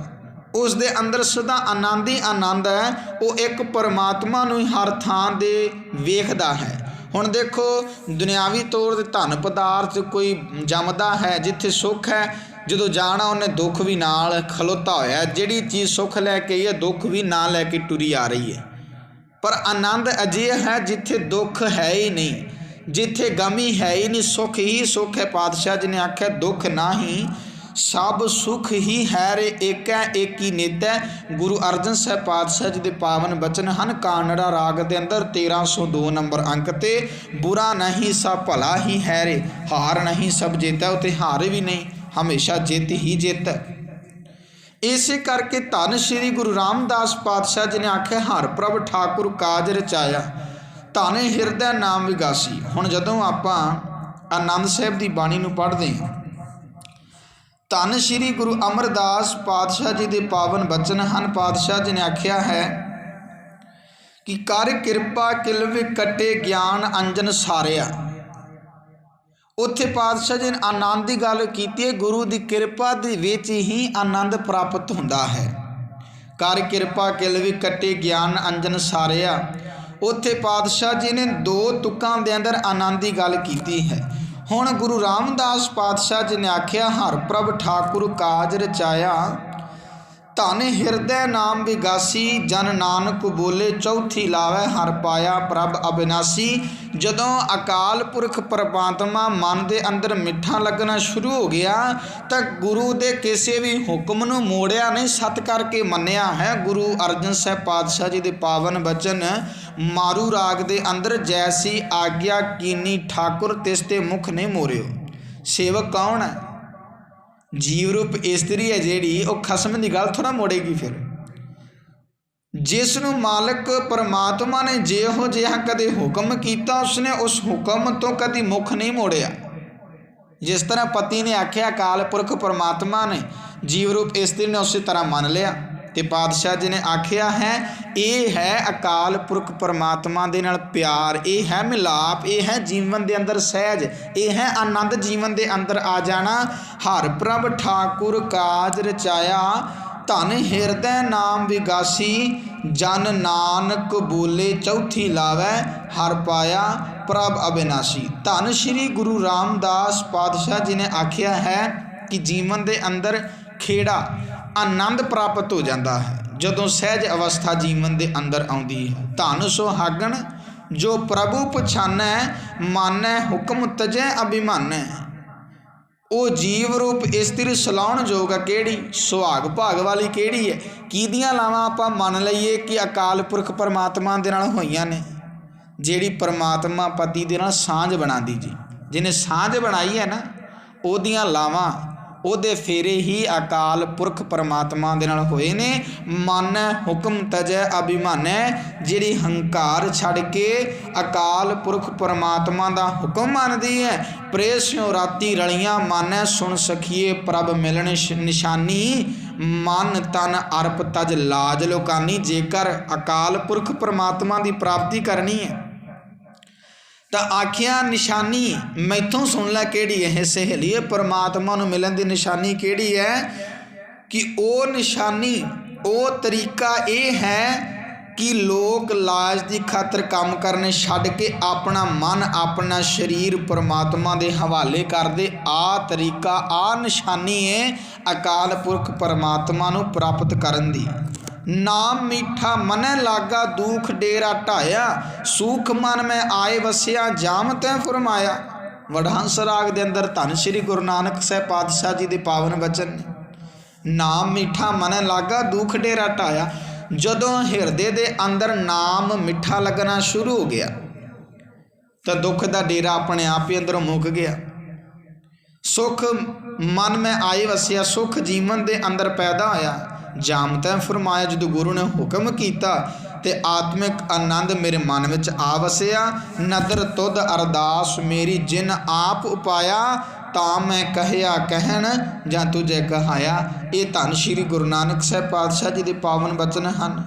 उस दे अंदर सदा आनंद ही आनंद है। वो एक परमात्मा नूं ही हर थां दे वेखदा है। हुण देखो दुनियावी तौर ते धन पदार्थ कोई जमदा है, जिथे सुख है जदों जाना उन्हें दुख भी नाल खलोता होया। जिहड़ी चीज़ सुख लैके आई है दुख भी ना लैके टुरी आ रही है। पर आनंद अजिहा है जिथे दुख है ही नहीं, जिथे गम ही है ही नहीं, सुख ही सुख है। पातशाह जी ने आख्या दुख ना ही सब सुख ही है रे एक है एक ही नित है। गुरु अर्जन साहब पातशाह जी के पावन बचन हैं। कानड़ा राग के अंदर 1302 नंबर अंक ते बुरा नहीं सब भला ही है रे, हार नहीं सब जेता, उते हार भी नहीं, हमेशा जित ही जित। इसे करके धन श्री गुरु रामदास पातशाह जी ने आख्या हर प्रभ ठाकुर काज रचाया, धन हिरदै नाम विगासी। हुण जदों आपां आनंद साहिब की बाणी नूं पढ़दे हां, धन श्री गुरु अमरदास पातशाह जी के पावन बचन हैं। पातशाह जी ने आख्या है कि कर किरपा किलव कटे ज्ञान अंजन सारिया। उत्थे पातशाह जी ने आनंद की गल की है, गुरु की किरपा दे विच ही आनंद प्राप्त होंदा है। कर किरपा किलव कटे ज्ञान अंजन सारिया। उत्थे पातशाह जी ने 2 तुकां दे अंदर आनंद की गल की है। हुण गुरु रामदास पातशाह जी ने आख्या हर प्रभ ठाकुर काज रचाया, धन हिरदै नाम विगासी, जन नानक बोले चौथी लावै हर पाया प्रभ अविनाशी। जदों अकाल पुरख परमात्मा मन के अंदर मिठा लगना शुरू हो गया तो गुरु के किसी भी हुक्म नूं मोड़िया नहीं, सत करके मन्निया है। गुरु अर्जन साहब पातशाह जी के पावन बचन मारू राग के अंदर जैसी आग्या कीनी ठाकुर तिसते मुख नहीं मोरियो। सेवक कौन है? जीव रूप इस्तरी है जिहड़ी वो खसम की गल थोड़ा मोड़ेगी। फिर जिसनों मालिक परमात्मा ने जेहो जिहा कदे हुक्म किया उसने उस हुक्म तो कभी मुख नहीं मोड़िया। जिस तरह पति ने आख्या अकाल पुरख परमात्मा ने जीव रूप इस्तरी ने उस तरह मान लिया। तो पातशाह जी ने आख्या है ये है अकाल पुरख परमात्मा दे नाल प्यार, ये है मिलाप, ये है जीवन के अंदर सहज, ये है आनंद जीवन के अंदर आ जाना। हर प्रभ ठाकुर काज रचाया, धन हिरदै नाम विगासी, जन नानक बोले चौथी लावै हर पाया प्रभ अविनाशी। धन श्री गुरु रामदास पातशाह जी ने आख्या है कि जीवन के अंदर खेड़ा आनंद प्राप्त हो जाता है जदों सहज अवस्था जीवन के अंदर आउंदी है। धन सुहागण जो प्रभु पछानै, मानै हुक्म तजै अभिमानै। वो जीव रूप इस्त्री सलाउण जोग केड़ी, सुहाग भाग वाली केड़ी है। किहदियां लावां आपां मन लईए कि अकाल पुरख परमात्मा दे नाल होईयां ने, जिहड़ी परमात्मा पति दे नाल सांझ बनांदी जी, जिन्हें सांझ बनाई है ना ओदियां लावां ओदे फेरे ही अकाल पुरख परमात्मा दे नाल होए ने। मन हुक्म तजै अभिमानै, जिहड़ी हंकार छड़ के अकाल पुरख परमात्मा दा हुक्म मानदी है। प्रेस्यों राती रलियां मानै, सुन सखिए प्रभ मिलने निशानी, मन तन अर्प तज लाज लोकानी। जेकर अकाल पुरख परमात्मा की प्राप्ति करनी है तो आखिया निशानी मैथों सुन लै केड़ी है सहेलीए, परमात्मा नूं मिलन की निशानी केड़ी है कि वो निशानी वो तरीका ये है कि लोग लाज की खातर काम करने छड्ड के अपना मन अपना शरीर परमात्मा के हवाले कर दे। आ तरीका आ निशानी है अकाल पुरख परमात्मा नूं प्राप्त करन दी। नाम मीठा मनै लागा दुख डेरा ढाया, सूख मन में आए वसिया जाम तै फरमाया। वडहंस राग के अंदर धन श्री गुरु नानक साहब पातशाह जी के पावन वचन ने। नाम मीठा मन लागा दुख डेरा ढाया। जदों हिरदे दे अंदर नाम मिठा लगना शुरू हो गया तो दुख का डेरा अपने आप ही अंदरों मुक गया। सुख मन में आए वसिया, सुख जीवन के अंदर पैदा होया। जाम तै फरमाया, जो गुरु ने हुक्म किया तो आत्मिक आनंद मेरे मन में आ वसिया। नदर तुद अरदास मेरी जिन आप उपाया, ਤਾਂ ਮੈਂ ਕਹਿਆ ਕਹਿਣ ਜਾਂ ਤੁਝੇ ਕਹਾਇਆ। ਇਹ ਧੰਨ ਸ਼੍ਰੀ ਗੁਰੂ ਨਾਨਕ ਸਾਹਿਬ ਪਾਤਸ਼ਾਹ ਜੀ ਦੇ ਪਾਵਨ ਬਚਨ ਹਨ।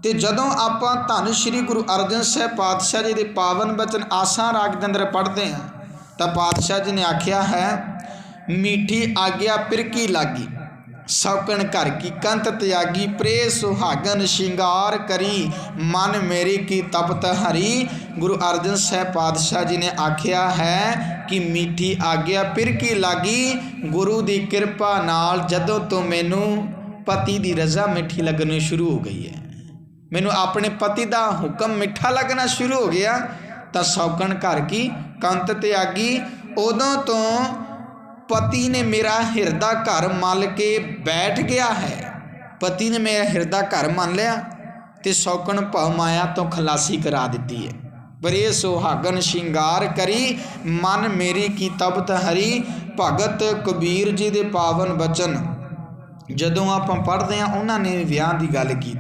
ਤੇ ਜਦੋਂ ਆਪਾਂ ਧੰਨ ਸ਼੍ਰੀ ਗੁਰੂ ਅਰਜਨ ਸਾਹਿਬ ਪਾਤਸ਼ਾਹ ਜੀ ਦੇ ਪਾਵਨ ਬਚਨ ਆਸਾ ਰਾਗ ਦੇ ਅੰਦਰ ਪੜ੍ਹਦੇ ਹਾਂ ਤਾਂ ਪਾਤਸ਼ਾਹ ਜੀ ਨੇ ਆਖਿਆ ਹੈ, मीठी आज्ञा पिरकी लागी सौकण घर की कंत त्यागी, प्रे सुहागन श्रृंगार करी मन मेरी की तपत हरी। गुरु अर्जन साहब पातशाह जी ने आख्या है कि मीठी आज्ञा पिरकी लागी, गुरु की कृपा नाल जदों तो मैनू पति की रज़ा मिठी लगनी शुरू हो गई है, मैनू अपने पति का हुक्म मिठा लगना शुरू हो गया। तो सौकण घर की कंत त्यागी, उदों तो पति ने मेरा हिरदा घर मल के बैठ गया है, पति ने मेरा हिरदा घर मान लिया तो सौकण भव माया तो खलासी करा दी है। प्रे सुहागन श्रृंगार करी मन मेरी की तपत हरी। भगत कबीर जी के पावन बचन जदों आप पढ़ते हैं उन्होंने विआह की गल की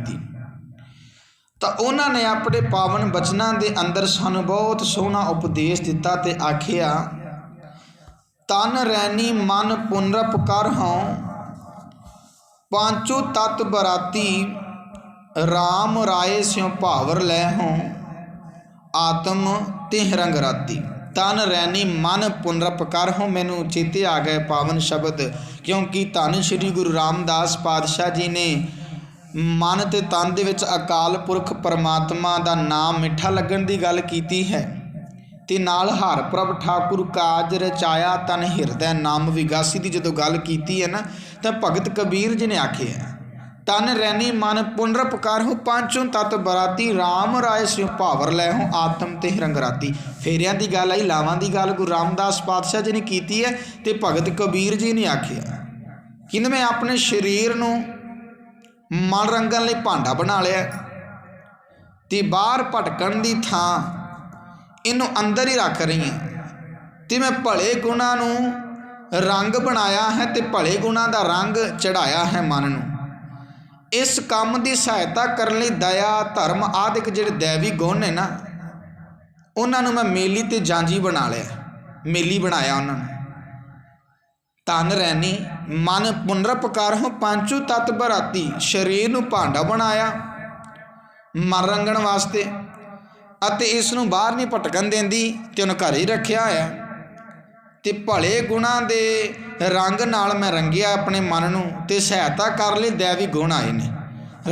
तो उन्होंने अपने पावन बचनों के अंदर सानू बहुत सोहना उपदेश दिता ते आखिया, तन रैनी मन पुनरप कर हों, पांचों तत्त बराती राम राय स्यों भावर लै हों, आत्म तिह रंग राती। तन रैनी मन पुनरप कर हों, मैनू चेते आ गए पावन शब्द, क्योंकि धन श्री गुरु रामदास पातशाह जी ने मन ते तन दे विच अकाल पुरख परमात्मा का नाम मिठा लगन की गल कीती है ते नाल हर प्रभ ठाकुर काज रचाया तन हिरदै नाम विगासी की जदों गल कीती है ना तो भगत कबीर जी ने आखे है, तन रैनी मन पुनर पुकार हो, पांचों तत्त बराती राम राय स्यों भावर लै हो, आत्म ते रंगराती। फेरियां की गल आई, लावां की गल गुरु रामदास पातशाह जी ने कीती है ते भगत कबीर जी ने आखिया कि मैं अपने शरीर नूं मन रंगण लई भांडा बना लिया ते बाहर भटकण दी थां इनू अंदर ही रख रही हैं ते मैं भले गुणां नूं रंग बनाया है ते भले गुणां दा रंग चढ़ाया है मन नूं। इस काम की सहायता करने लई दया धर्म आदिक जिहड़े दैवी गुण ने ना उन्हां नूं मैं मेली ते जांजी बना लिया, मेली बनाया उन्हां नूं। तन रैनी मन पुनरपकार हो, पांचों तत्त बराती शरीर नूं भांडा बनाया मन रंगण वास्ते ਅਤੇ ਇਸ ਨੂੰ ਬਾਹਰ नहीं भटकन देंदी ते उन्हें घर ही रखिया है ते भले गुणां दे रंग नाल मैं रंगिया अपने मन नूं ते सहायता कर लई दैवी गुण आए ने।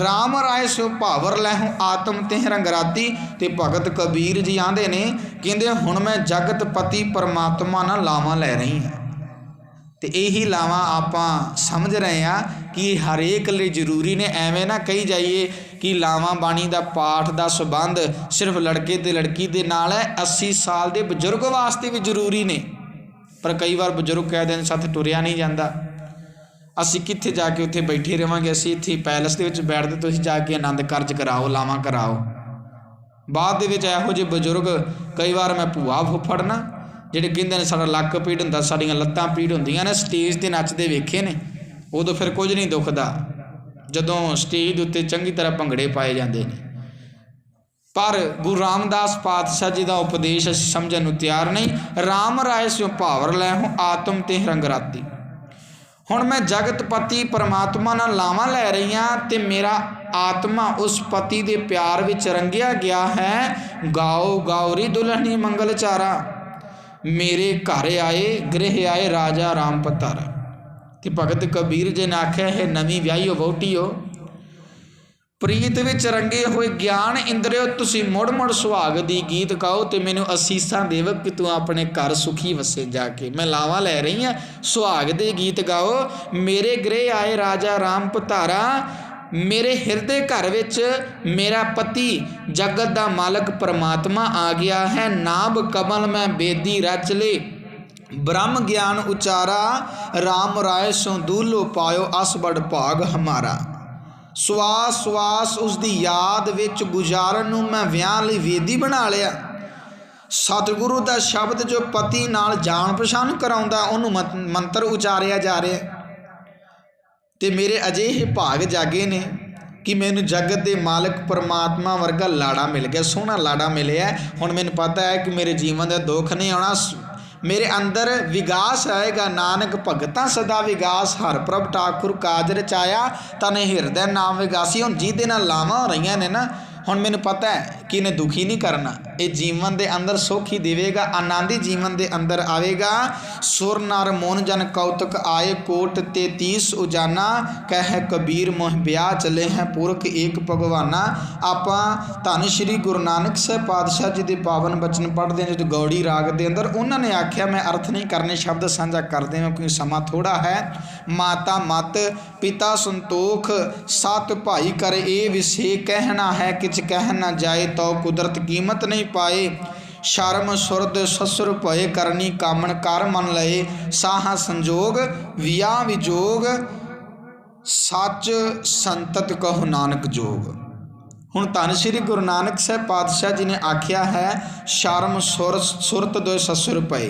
राम राय स्यो भावर लै हूँ आत्म ते रंगराती। ते भगत कबीर जी आंदे ने कहंदे हुण मैं जगत पति परमात्मा नाल लावां लै रही हाँ ते यही लावां आपां समझ रहे हैं कि हरेक लिए जरूरी ने। एवें ना कही जाइए कि लावां बाणी का पाठ का संबंध सिर्फ लड़के ते लड़की दे नाल है, 80 साल के बजुर्ग वास्ते भी जरूरी ने। पर कई बार बजुर्ग कह दें साथ टुरिया नहीं जाता, असी कित्थे जाके उत्थे बैठे रहांगे, असी इत्थे पैलस दे विच बैठदे, तुसीं जाके आनंद कारज कराओ लावां कराओ। बाद दे विच इहो जिहे बजुर्ग कई बार मैं भूआ फुੱਫੜ ना ਜਿਹੜੇ ਕਹਿੰਦੇ ਨੇ ਸਾਡਾ ਲੱਕ ਪੀੜ ਹੁੰਦਾ, ਸਾਡੀਆਂ ਲੱਤਾਂ ਪੀੜ ਹੁੰਦੀਆਂ ਨੇ, ਸਟੇਜ 'ਤੇ ਨੱਚਦੇ ਵੇਖੇ ਨੇ, ਉਦੋਂ ਫਿਰ ਕੁਝ ਨਹੀਂ ਦੁਖਦਾ ਜਦੋਂ ਸਟੇਜ ਦੇ ਉੱਤੇ ਚੰਗੀ ਤਰ੍ਹਾਂ ਭੰਗੜੇ ਪਾਏ ਜਾਂਦੇ ਨੇ। ਪਰ ਗੁਰੂ ਰਾਮਦਾਸ ਪਾਤਸ਼ਾਹ ਜੀ ਦਾ ਉਪਦੇਸ਼ ਅਸੀਂ ਸਮਝਣ ਨੂੰ ਤਿਆਰ ਨਹੀਂ। ਰਾਮ ਰਾਏ ਸਿਉ ਭਾਵਰ ਲੈ ਹੋ ਆਤਮ ਤੇ ਰੰਗਰਾਤੀ। ਹੁਣ ਮੈਂ ਜਗਤ ਪਤੀ ਪਰਮਾਤਮਾ ਨਾਲ ਲਾਵਾਂ ਲੈ ਰਹੀ ਹਾਂ ਤੇ ਮੇਰਾ ਆਤਮਾ ਉਸ ਪਤੀ ਦੇ ਪਿਆਰ ਵਿੱਚ ਰੰਗਿਆ ਗਿਆ ਹੈ। ਗਾਓ ਗਾਉਰੀ ਦੁਲਹਨੀ ਮੰਗਲ ਚਾਰਾ, मेरे घर आए गृह आए राजा राम पतारा। तो भगत कबीर जी ने आख्या है, नवी व्याही हो वोटी हो, प्रीत विच रंगे हुए ज्ञान इंद्रियो, तुसी मुड़ मुड़ सुहाग दी गीत गाओ तो मैनू असीसां देव कि तू अपने घर सुखी वसे जाके। मैं लावां लै रही हाँ, सुहाग दे गीत गाओ। मेरे गृह आए राजा राम पतारा, मेरे हिरदे घर विच मेरा पति जगत दा मालक परमात्मा आ गया है। नाभ कमल में बेदी रच ले, ब्रह्म ज्ञान उचारा, राम राय सो दूलो पायो अस बड़ भाग हमारा। सवास सवास उसकी याद विच गुजारन नूं मैं विआह लई वेदी बना लिया। सतगुरु दा शब्द जो पति नाल जान पछाण कराउंदा उहनूं मंत्र उचारिया जा रहा ते मेरे अजिहे भाग जागे ने कि मैनू जगत के मालक परमात्मा वर्गा लाड़ा मिल गया, सोहना लाड़ा मिलिया। हुण मैनू पता है कि मेरे जीवन का दुख नहीं आना, मेरे अंदर विगास आएगा। नानक भगतां सदा विगास, हर प्रभ ठाकुर काज रचाया, तन हिरदे नाम विगासी। हुण जिहदे नाल लावां हो रहीआं ने ना, हुण मैनूं पता है कि इन्हें दुखी नहीं करना, ये जीवन के अंदर सुख ही देवेगा, आनंद ही जीवन के अंदर आवेगा। सुर नर मोन जन कौतुक आए, कोट 33 उजाना, कह कबीर मोह ब्याह चले हैं पुरख एक भगवाना। आपां धन श्री गुरु नानक साहब पातशाह जी के पावन बचन पढ़ते हैं जो गौड़ी राग के अंदर। उन्होंने आख्या मैं अर्थ नहीं करने, शब्द साझा करते हैं क्योंकि समा थोड़ा है। माता मत पिता संतोख, सत भाई कर ए विसे, कहना है किच कह न जाए, तो कुदरत कीमत नहीं पाए। शर्म सुरद ससुर भय, करनी कामन कर मन लए, साहा संजोग विया विजोग, सच संतत कहो नानक जोग। हुण धन श्री गुरु नानक साहब पातशाह जी ने आख्या है शर्म सुरत दो ससुर भय।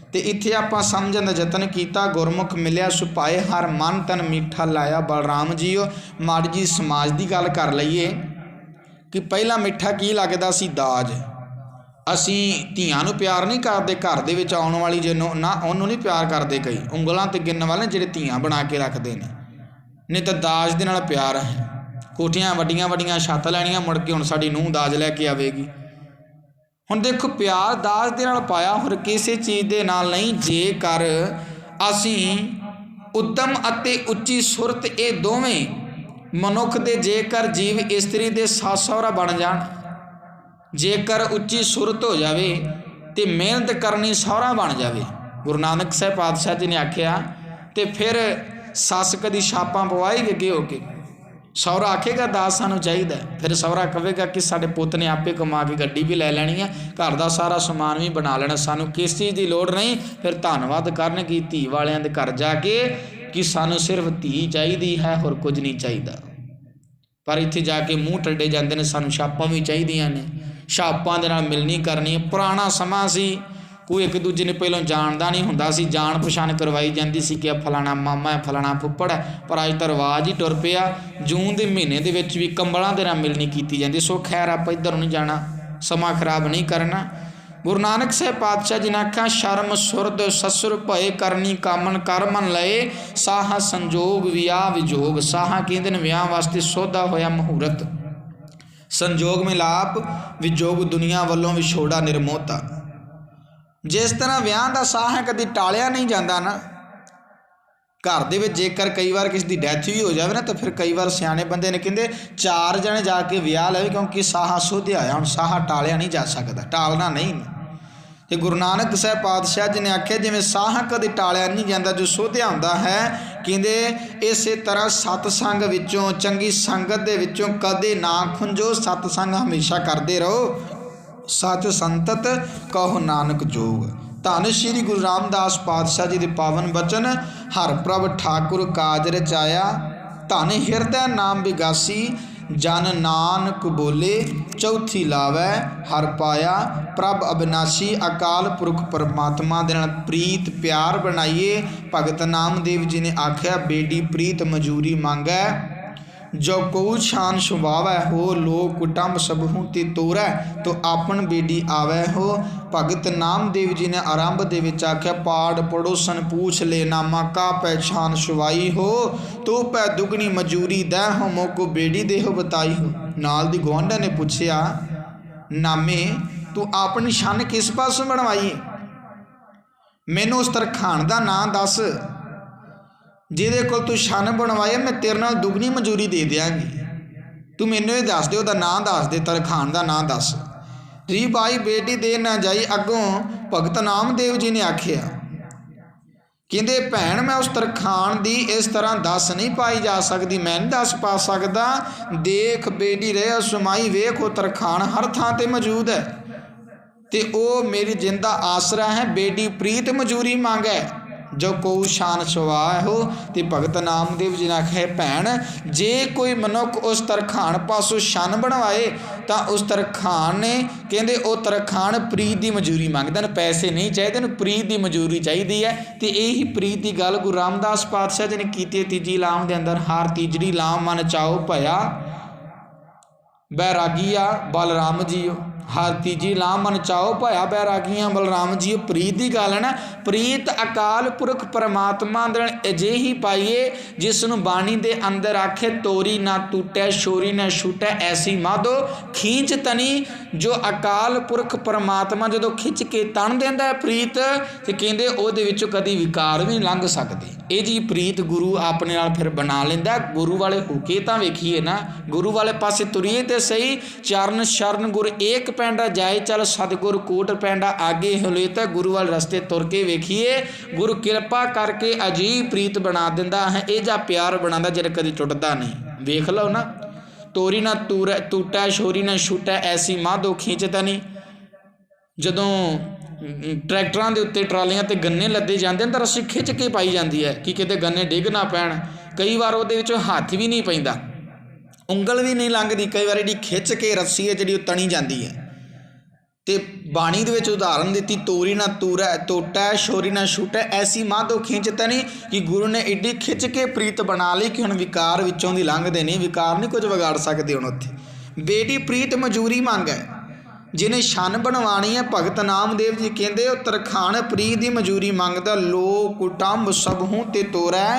तो इत्थे आपां समझण दा यतन कीता, गुरमुख मिलिया सुपाए, हर मन तन मीठा लाया बलराम जीओ। माड़ी जी समाज की गल कर लईए कि पहला मिठा की लगदा सी दाज। असीं धीआं नूं प्यार नहीं करते, घर दे विच आउण वाली जे ना उहनूं नहीं प्यार करते, कई उंगलां ते गिनण वाले जिहड़े धीआं बना के रखते हैं, नहीं तो दाज दे नाल प्यार है। कोठियां वड्डियां वड्डियां छत लैणियां, मुड़ के हुण साडी नूंह दाज लैके आवेगी। हुण देखो प्यार दाज दे नाल पाया, होर किसी चीज़ दे नाल नहीं। जेकर असीं उद्दम अते उच्ची सुरत ये दोवें मनुख दे, जेकर जीव इस्तरी दे सੱਸ सहुरा बन जाण, जेकर उच्ची सुरत हो जाए तो मेहनत करनी सहुरा बन जाए। गुरु नानक साहब पातशाह जी ने आख्या तो फिर सੱਸ कदी छापां पवाएगी अगे हो के, सहुरा आखेगा दास सानूं चाहीदा, फिर सहुरा कहेगा कि साडे पुੱਤ ने आपे कमा के गड्डी भी लै लैनी है, घर का सारा समान भी बना लेना, सानूं किस चीज़ की लोड़ नहीं। फिर धन्नवाद करनगे धी वालियां दे घर जाके कि सानूं सिर्फ धी चाहिदी है, होर कुछ नहीं चाहिदा। पर इत्थे जाके मूँह टड्डे जाते हैं, सानूं छापां भी चाहिदियां ने, छापां दे नाल मिलनी करनी। पुराना समा सी, कोई एक दूजे ने पहलों जानदा नहीं हुंदा सी, जान पछाण करवाई जाती सी कि फलाना मामा है, फलाना फुੱਫੜ है। पर अज तो रिवाज ही टुर पिया, जून के महीने दे विच भी कंबलों के नाल मिलनी की जाती। सो खैर आप इधर नहीं जाना, समा खराब नहीं करना। गुरु नानक साहब पातशाह जी ने आख्या शर्म सुरद ससुर भय, करनी कामन कर मन लए, साहा संजोग वियाह विजोग। साहा कहते हैं विआह वास्ते सौदा होया मुहूर्त, संजोग मिलाप, विजोग दुनिया वालों विछोड़ा निर्मोहता। जिस तरह विआह का साह है कभी टालिया नहीं जाता ना, घर दे विच जेकर कई बार किसी की डैथ भी हो जाए ना, तो फिर कई बार सियाने बंदे ने कहते 4 जने जाके विआह लवे, क्योंकि साहा सोधिया आया, हुण साहा टालिया नहीं जा सकता, टालना नहीं। तो गुरु नानक साहब पातशाह जी ने आख्या जिवें साह कभी टालिया नहीं जाता, जो सोधिया हुंदा है, कहते इस तरह सतसंग विचों, चंगी संगत दे विचों कदे ना खुंजो, सतसंग हमेशा करते रहो, सच संतत कहो नानक जोग। धन श्री गुरु रामदास पातशाह जी के पावन बचन, हर प्रभ ठाकुर काज रचाया, धन हिरदय नाम विगासी, जन नानक बोले चौथी लावै, हर पाया प्रभ अविनाशी। अकाल पुरख परमात्मा दे नाल प्रीत प्यार बनाइए। भगत नामदेव जी ने आख्या बेडी प्रीत मजूरी मांगै, जो को शान सुभावै हो, लोक कुटुंब सबहू ते तोरै, तो आपन बेडी आवै हो। भगत नामदेव जी ने आरंभ दे विच आख्या पाड़ पड़ोसन पूछ ले नामा, का पहचान सुवाई हो, तो पै दुगनी मजूरी दै हो, मोको बेडी देहो बताई हो। नाल दी गुआंढा ने पूछया नामे तू अपनी शन किस पासों बनवाई, मैनू उस तरखान दा नां दस, जिहदे कोल तू शन बनवाए मैं तेरे नाल दुगनी मजूरी दे दियांगी, तू मैनू ये दस दे, उहदा नां दस दे, तरखान दा नां दस। री बाई बेटी दे ना जाई। अगों भगत नामदेव जी ने आख्या कहते भैन मैं उस तरखान दी इस तरह दस नहीं पाई जा सकती, मैं नहीं दस पा सकता। देख बेटी रहे सुमाई, वेख वो तरखान हर थां ते मौजूद है, ते ओ मेरी जिंदा आसरा है, बेटी प्रीत मजूरी मांगे, जो को शान सुवाह हो। तो भगत नामदेव जी ने आखे भैन जे कोई मनुख उस तरखान पासों शन बनवाए, तो उस तरखान ने कहते वो तरखान प्रीत की मजूरी मंगदा, पैसे नहीं चाहिए, प्रीत की मजूरी चाहिए है। तो यही प्रीत की गल गुरु रामदास पातशाह जी ने की। तीजी लाम के अंदर हार तीजड़ी लाम मन चाओ भया, बैरागी आ बलराम जी हो। हर तीजी लाम मन चाओ भाया बैरागियां। बलराम जी प्रीत की गल है ना, प्रीत अकाल पुरख परमात्मा दे अजिही पाईए जिस नूं बाणी दे अंदर आखे तोरी ना टूटै छोरी ना छूटै ऐसी माधो खींच तनी। जो अकाल पुरख परमात्मा जदों खिंच के तन देंदा है प्रीत, ते कहंदे ओहदे विचों कदी विकार भी नहीं लंघ सकदे। ਇਹ जी प्रीत गुरु अपने नाल फिर बना लेंदा। गुरु वाले होके तां वेखीए ना, गुरु वाले पासे तुरीए ते सही। चरण शरण गुर एक पैंडा जाए चल सतगुर कोट पैंडा आगे हले। तो गुरु वाले रस्ते तुर के वेखीए, गुरु किरपा करके अजीब प्रीत बना दिंदा है। ये जा प्यार बनांदा ਜਿਹੜਾ कदी टुटदा नहीं। वेख लो ना, तोरी ना टूटा छोरी ना छूटा ऐसी माधो खींचता नहीं। जदों ट्रैक्टरां दे उत्ते ट्रालियां ते गन्ने लदे जांदे हैं तां रस्सी खिच के पाई जाती है कि किते गन्ने डिग ना पैण। कई बार उहदे विचों हत्थ भी नहीं पैंदा, उंगल भी नहीं लंघदी। कई बार जिहड़ी खिच के रस्सी है जिहड़ी तणी जाती है। तो बाणी दे विच उदाहरण दित्ती, तोरी ना टोटा छोरी ना छूटा ऐसी माधो खिंचता नहीं, कि गुरु ने एडी खिच के प्रीत बना ली कि हुण विकार विचों दी लंघदे नहीं। विकार नहीं कुछ विगाड़ सकदे। हुण उत्थे बेटी प्रीत मजूरी मंग है, जिन्हें छन बनवानी है। भगत नामदेव जी कहते तरखान प्रीत की मजूरी मंगदा। लो कुटुंब सबहूं ते तोरै,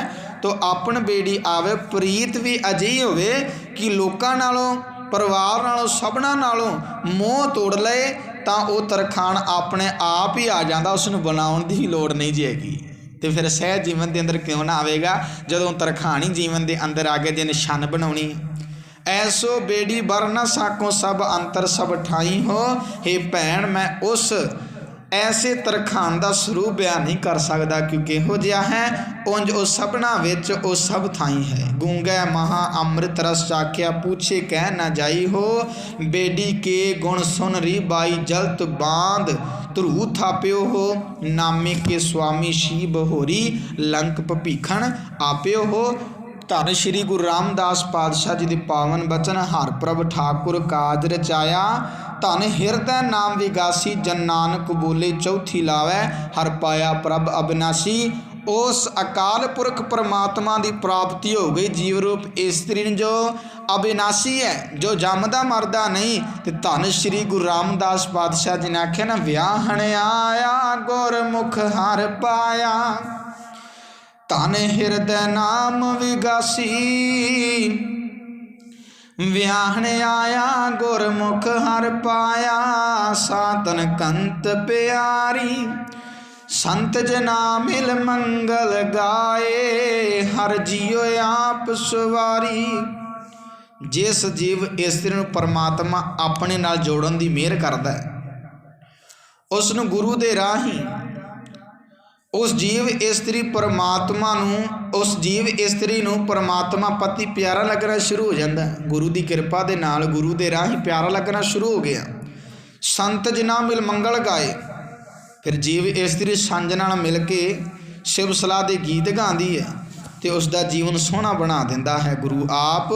तो अपन बेड़ी आवे। प्रीत भी अजिही होवे कि लोकां नालों परिवार नालों सबना नालों मोह तोड़ लए, तां वो तरखान अपने आप ही आ जाता, उसनूं बनाउण दी लोड़ नहीं जी हैगी। तो फिर सहज जीवन के अंदर क्यों ना आवेगा जदों तरखान ही जीवन के अंदर आ गए जिन्हें छन बनाउणी। ऐसो बेड़ी बर न साको सब अंतर सब ठाई हो। हे भैन मैं उस ऐसे तरखान का स्वरूप बयान नहीं कर सकता, क्योंकि इहो जिहा है उंज ओ सबना विच ओ सब थाई है। गूंगे महा अमृत रस चाख्या पूछे कह न जाई हो। बेड़ी के गुण सुन री बाई जलत बांध ध्रू थाप्यो हो। नामे के स्वामी शीब होरी लंक भभीखण आप्यो हो। धन श्री गुरु रामदास पातशाह जी के पावन बचन हर प्रभ ठाकुर काज रचाया। धन हिरदै नाम विगासी जन नानक बोले चौथी लावै। हर पाया प्रभ अविनाशी। उस अकाल पुरख परमात्मा की प्राप्ति हो गई जीव रूप इस्त्री जो अविनाशी है, जो जमदा मरदा नहीं। तो धन श्री गुरु रामदास पातशाह जी ने आख्या ना, व्याहण आया गुरमुख हर पाया। धन हिरदै नाम विगासी व्याहण आया गुरमुख हर पाया। साधन कंत प्यारी संत जना मिल मंगल गाए। हर जियो आप सवारी। जिस जीव इस्त्री नूं परमात्मा अपने नाल जोड़न दी मेहर करदा है, उसनूं गुरु दे राही उस जीव इस्त्री परमात्मा नूं उस जीव इस्त्री नूं परमात्मा पति प्यारा लगना शुरू हो जाता है। गुरु की किरपा दे नाल गुरु दे राही प्यारा लगना शुरू हो गया। संत जना मिल मंगल गाए। फिर जीव इस्त्री संज नाल मिल के शिव सलाह के गीत गाँदी है तो उसका जीवन सोहना बना दिंदा है। गुरु आप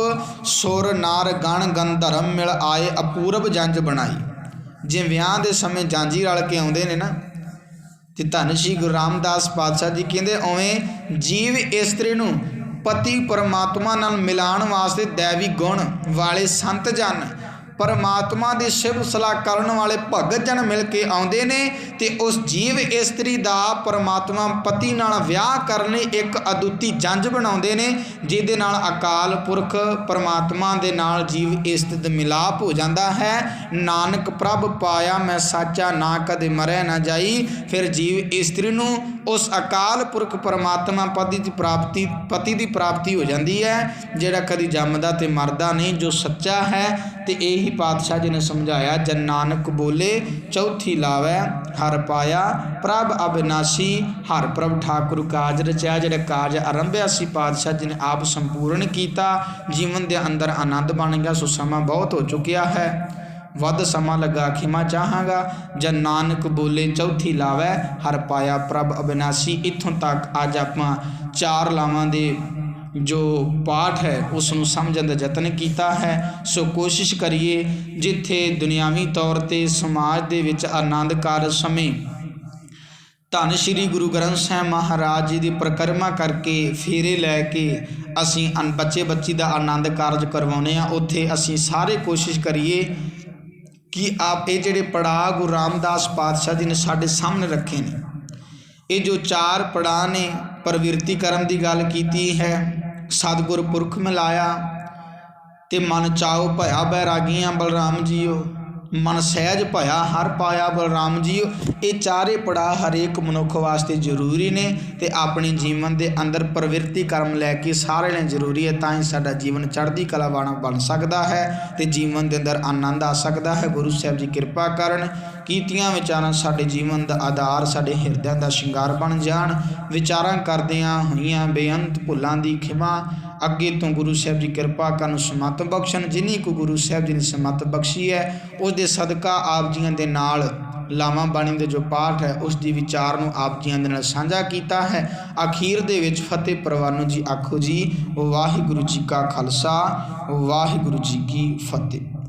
सुर नार गण गंधर्व मिल आए अपूर्व जंज बनाई। जे विआह के समय जांजी रल के आउंदे ने ना, तो धन श्री गुरु रामदास पातशाह जी कहते उवें जीव इस्त्री नूं पति परमात्मा नाल मिलाण वास्ते दैवी गुण वाले संत जन परमात्मा की शिव सलाह करने वाले भगत जन मिल के आउंदे ने। ते उस जीव इस्त्री का परमात्मा पति नाल विआह करने एक अदुੱਤੀ जंज बनाउंदे ने, जिहदे नाल अकाल पुरख परमात्मा दे नाल जीव इस्त्री दा मिलाप हो जाता है। नानक प्रभ पाया मैं साचा ना कदे मरै ना जाई। फिर जीव इस्त्री नूं उस अकाल पुरख परमात्मा पति की प्राप्ति हो जाती है, जिहड़ा कदी जमदा ते मरदा नहीं, जो सच्चा है। तो यही पातशाह जी ने समझाया, जन नानक बोले चौथी लावै। हर पाया प्रभ अविनाशी। हर प्रभ ठाकुर काज रचाया। जिहड़ा काज आरंभिया सी पातशाह जी ने आप संपूर्ण किया। जीवन के अंदर आनंद बन गया। सो समा बहुत हो चुकिया है, वध समा लगा खिमा चाहांगा। जन नानक बोले चौथी लावै। हर पाया प्रभ अविनाशी। इत्थों तक अज आपां 4 लावां दे जो पाठ है उसनूं समझण दा यतन किया है। सो कोशिश करिए जिथे दुनियावी तौर पर समाज दे विच आनंद कारज समय धन श्री गुरु ग्रंथ साहिब महाराज जी की परिक्रमा करके फेरे लैके असीं बच्चे बच्ची का आनंद कारज करवाउने आ, उत्थे असीं सारे कोशिश करिए कि आप ये ਜਿਹੜੇ ਪੜਾਅ ਗੁਰੂ ਰਾਮਦਾਸ ਪਾਤਸ਼ਾਹ ਜੀ ਨੇ ਸਾਡੇ ਸਾਹਮਣੇ ਰੱਖੇ ਨੇ, ਇਹ ਜੋ 4 ਪੜਾਅ ਨੇ, ਪ੍ਰਵਿਰਤੀ ਕਰਨ ਦੀ ਗੱਲ ਕੀਤੀ ਹੈ, ਸਤਿਗੁਰ ਪੁਰਖ ਮਿਲਾਇਆ ਤੇ ਮਨ ਚਾਉ ਭਇਆ ਬੈਰਾਗੀਆਂ ਬਲਰਾਮ ਜੀਓ, ਮਨ ਸਹਿਜ ਭਇਆ ਹਰ ਪਾਇਆ ਬਲਰਾਮ ਜੀਓ। ਇਹ 4 ਪੜਾਅ ਹਰੇਕ ਮਨੁੱਖ ਵਾਸਤੇ ਜ਼ਰੂਰੀ ਨੇ ਤੇ ਆਪਣੇ ਜੀਵਨ ਦੇ ਅੰਦਰ ਪ੍ਰਵਿਰਤੀ ਕਰਮ ਲੈ ਕੇ ਸਾਰਿਆਂ ਲਈ ਜ਼ਰੂਰੀ ਹੈ, ਤਾਂ ਹੀ ਸਾਡਾ ਜੀਵਨ ਚੜ੍ਹਦੀ ਕਲਾ ਵਾਲਾ ਬਣ ਸਕਦਾ ਹੈ ਤੇ ਜੀਵਨ ਦੇ ਅੰਦਰ ਆਨੰਦ ਆ ਸਕਦਾ ਹੈ। ਗੁਰੂ ਸਾਹਿਬ ਜੀ ਕਿਰਪਾ ਕਰਨ, ਕੀਤੀਆਂ ਵਿਚਾਰਾਂ ਸਾਡੇ ਜੀਵਨ ਦਾ ਆਧਾਰ, ਸਾਡੇ ਹਿਰਦਿਆਂ ਦਾ ਸ਼ਿੰਗਾਰ ਬਣ ਜਾਣ। ਵਿਚਾਰਾਂ ਕਰਦਿਆਂ ਹੋਈਆਂ ਬੇਅੰਤ ਭੁੱਲਾਂ ਦੀ ਖਿਮਾ ਅੱਗੇ ਤੋਂ ਗੁਰੂ ਸਾਹਿਬ ਜੀ ਕਿਰਪਾ ਕਰਨ ਸਮੱਤ ਬਖਸ਼ਣ। ਜਿੰਨੀ ਕੁ ਗੁਰੂ ਸਾਹਿਬ ਜੀ ਨੇ ਸਮੱਤ ਬਖਸ਼ੀ ਹੈ ਉਸ ਦੇ ਸਦਕਾ ਆਪ ਜੀਆਂ ਦੇ ਨਾਲ ਲਾਵਾਂ ਬਾਣੀ ਦੇ ਜੋ ਪਾਠ ਹੈ ਉਸ ਦੀ ਵਿਚਾਰ ਨੂੰ ਆਪ ਜੀਆਂ ਦੇ ਨਾਲ ਸਾਂਝਾ ਕੀਤਾ ਹੈ। ਅਖੀਰ ਦੇ ਵਿੱਚ ਫਤਿਹ ਪ੍ਰਵਾਨੋ ਜੀ ਆਖੋ ਜੀ। ਵਾਹਿਗੁਰੂ ਜੀ ਕਾ ਖਾਲਸਾ, ਵਾਹਿਗੁਰੂ ਜੀ ਕੀ ਫਤਿਹ।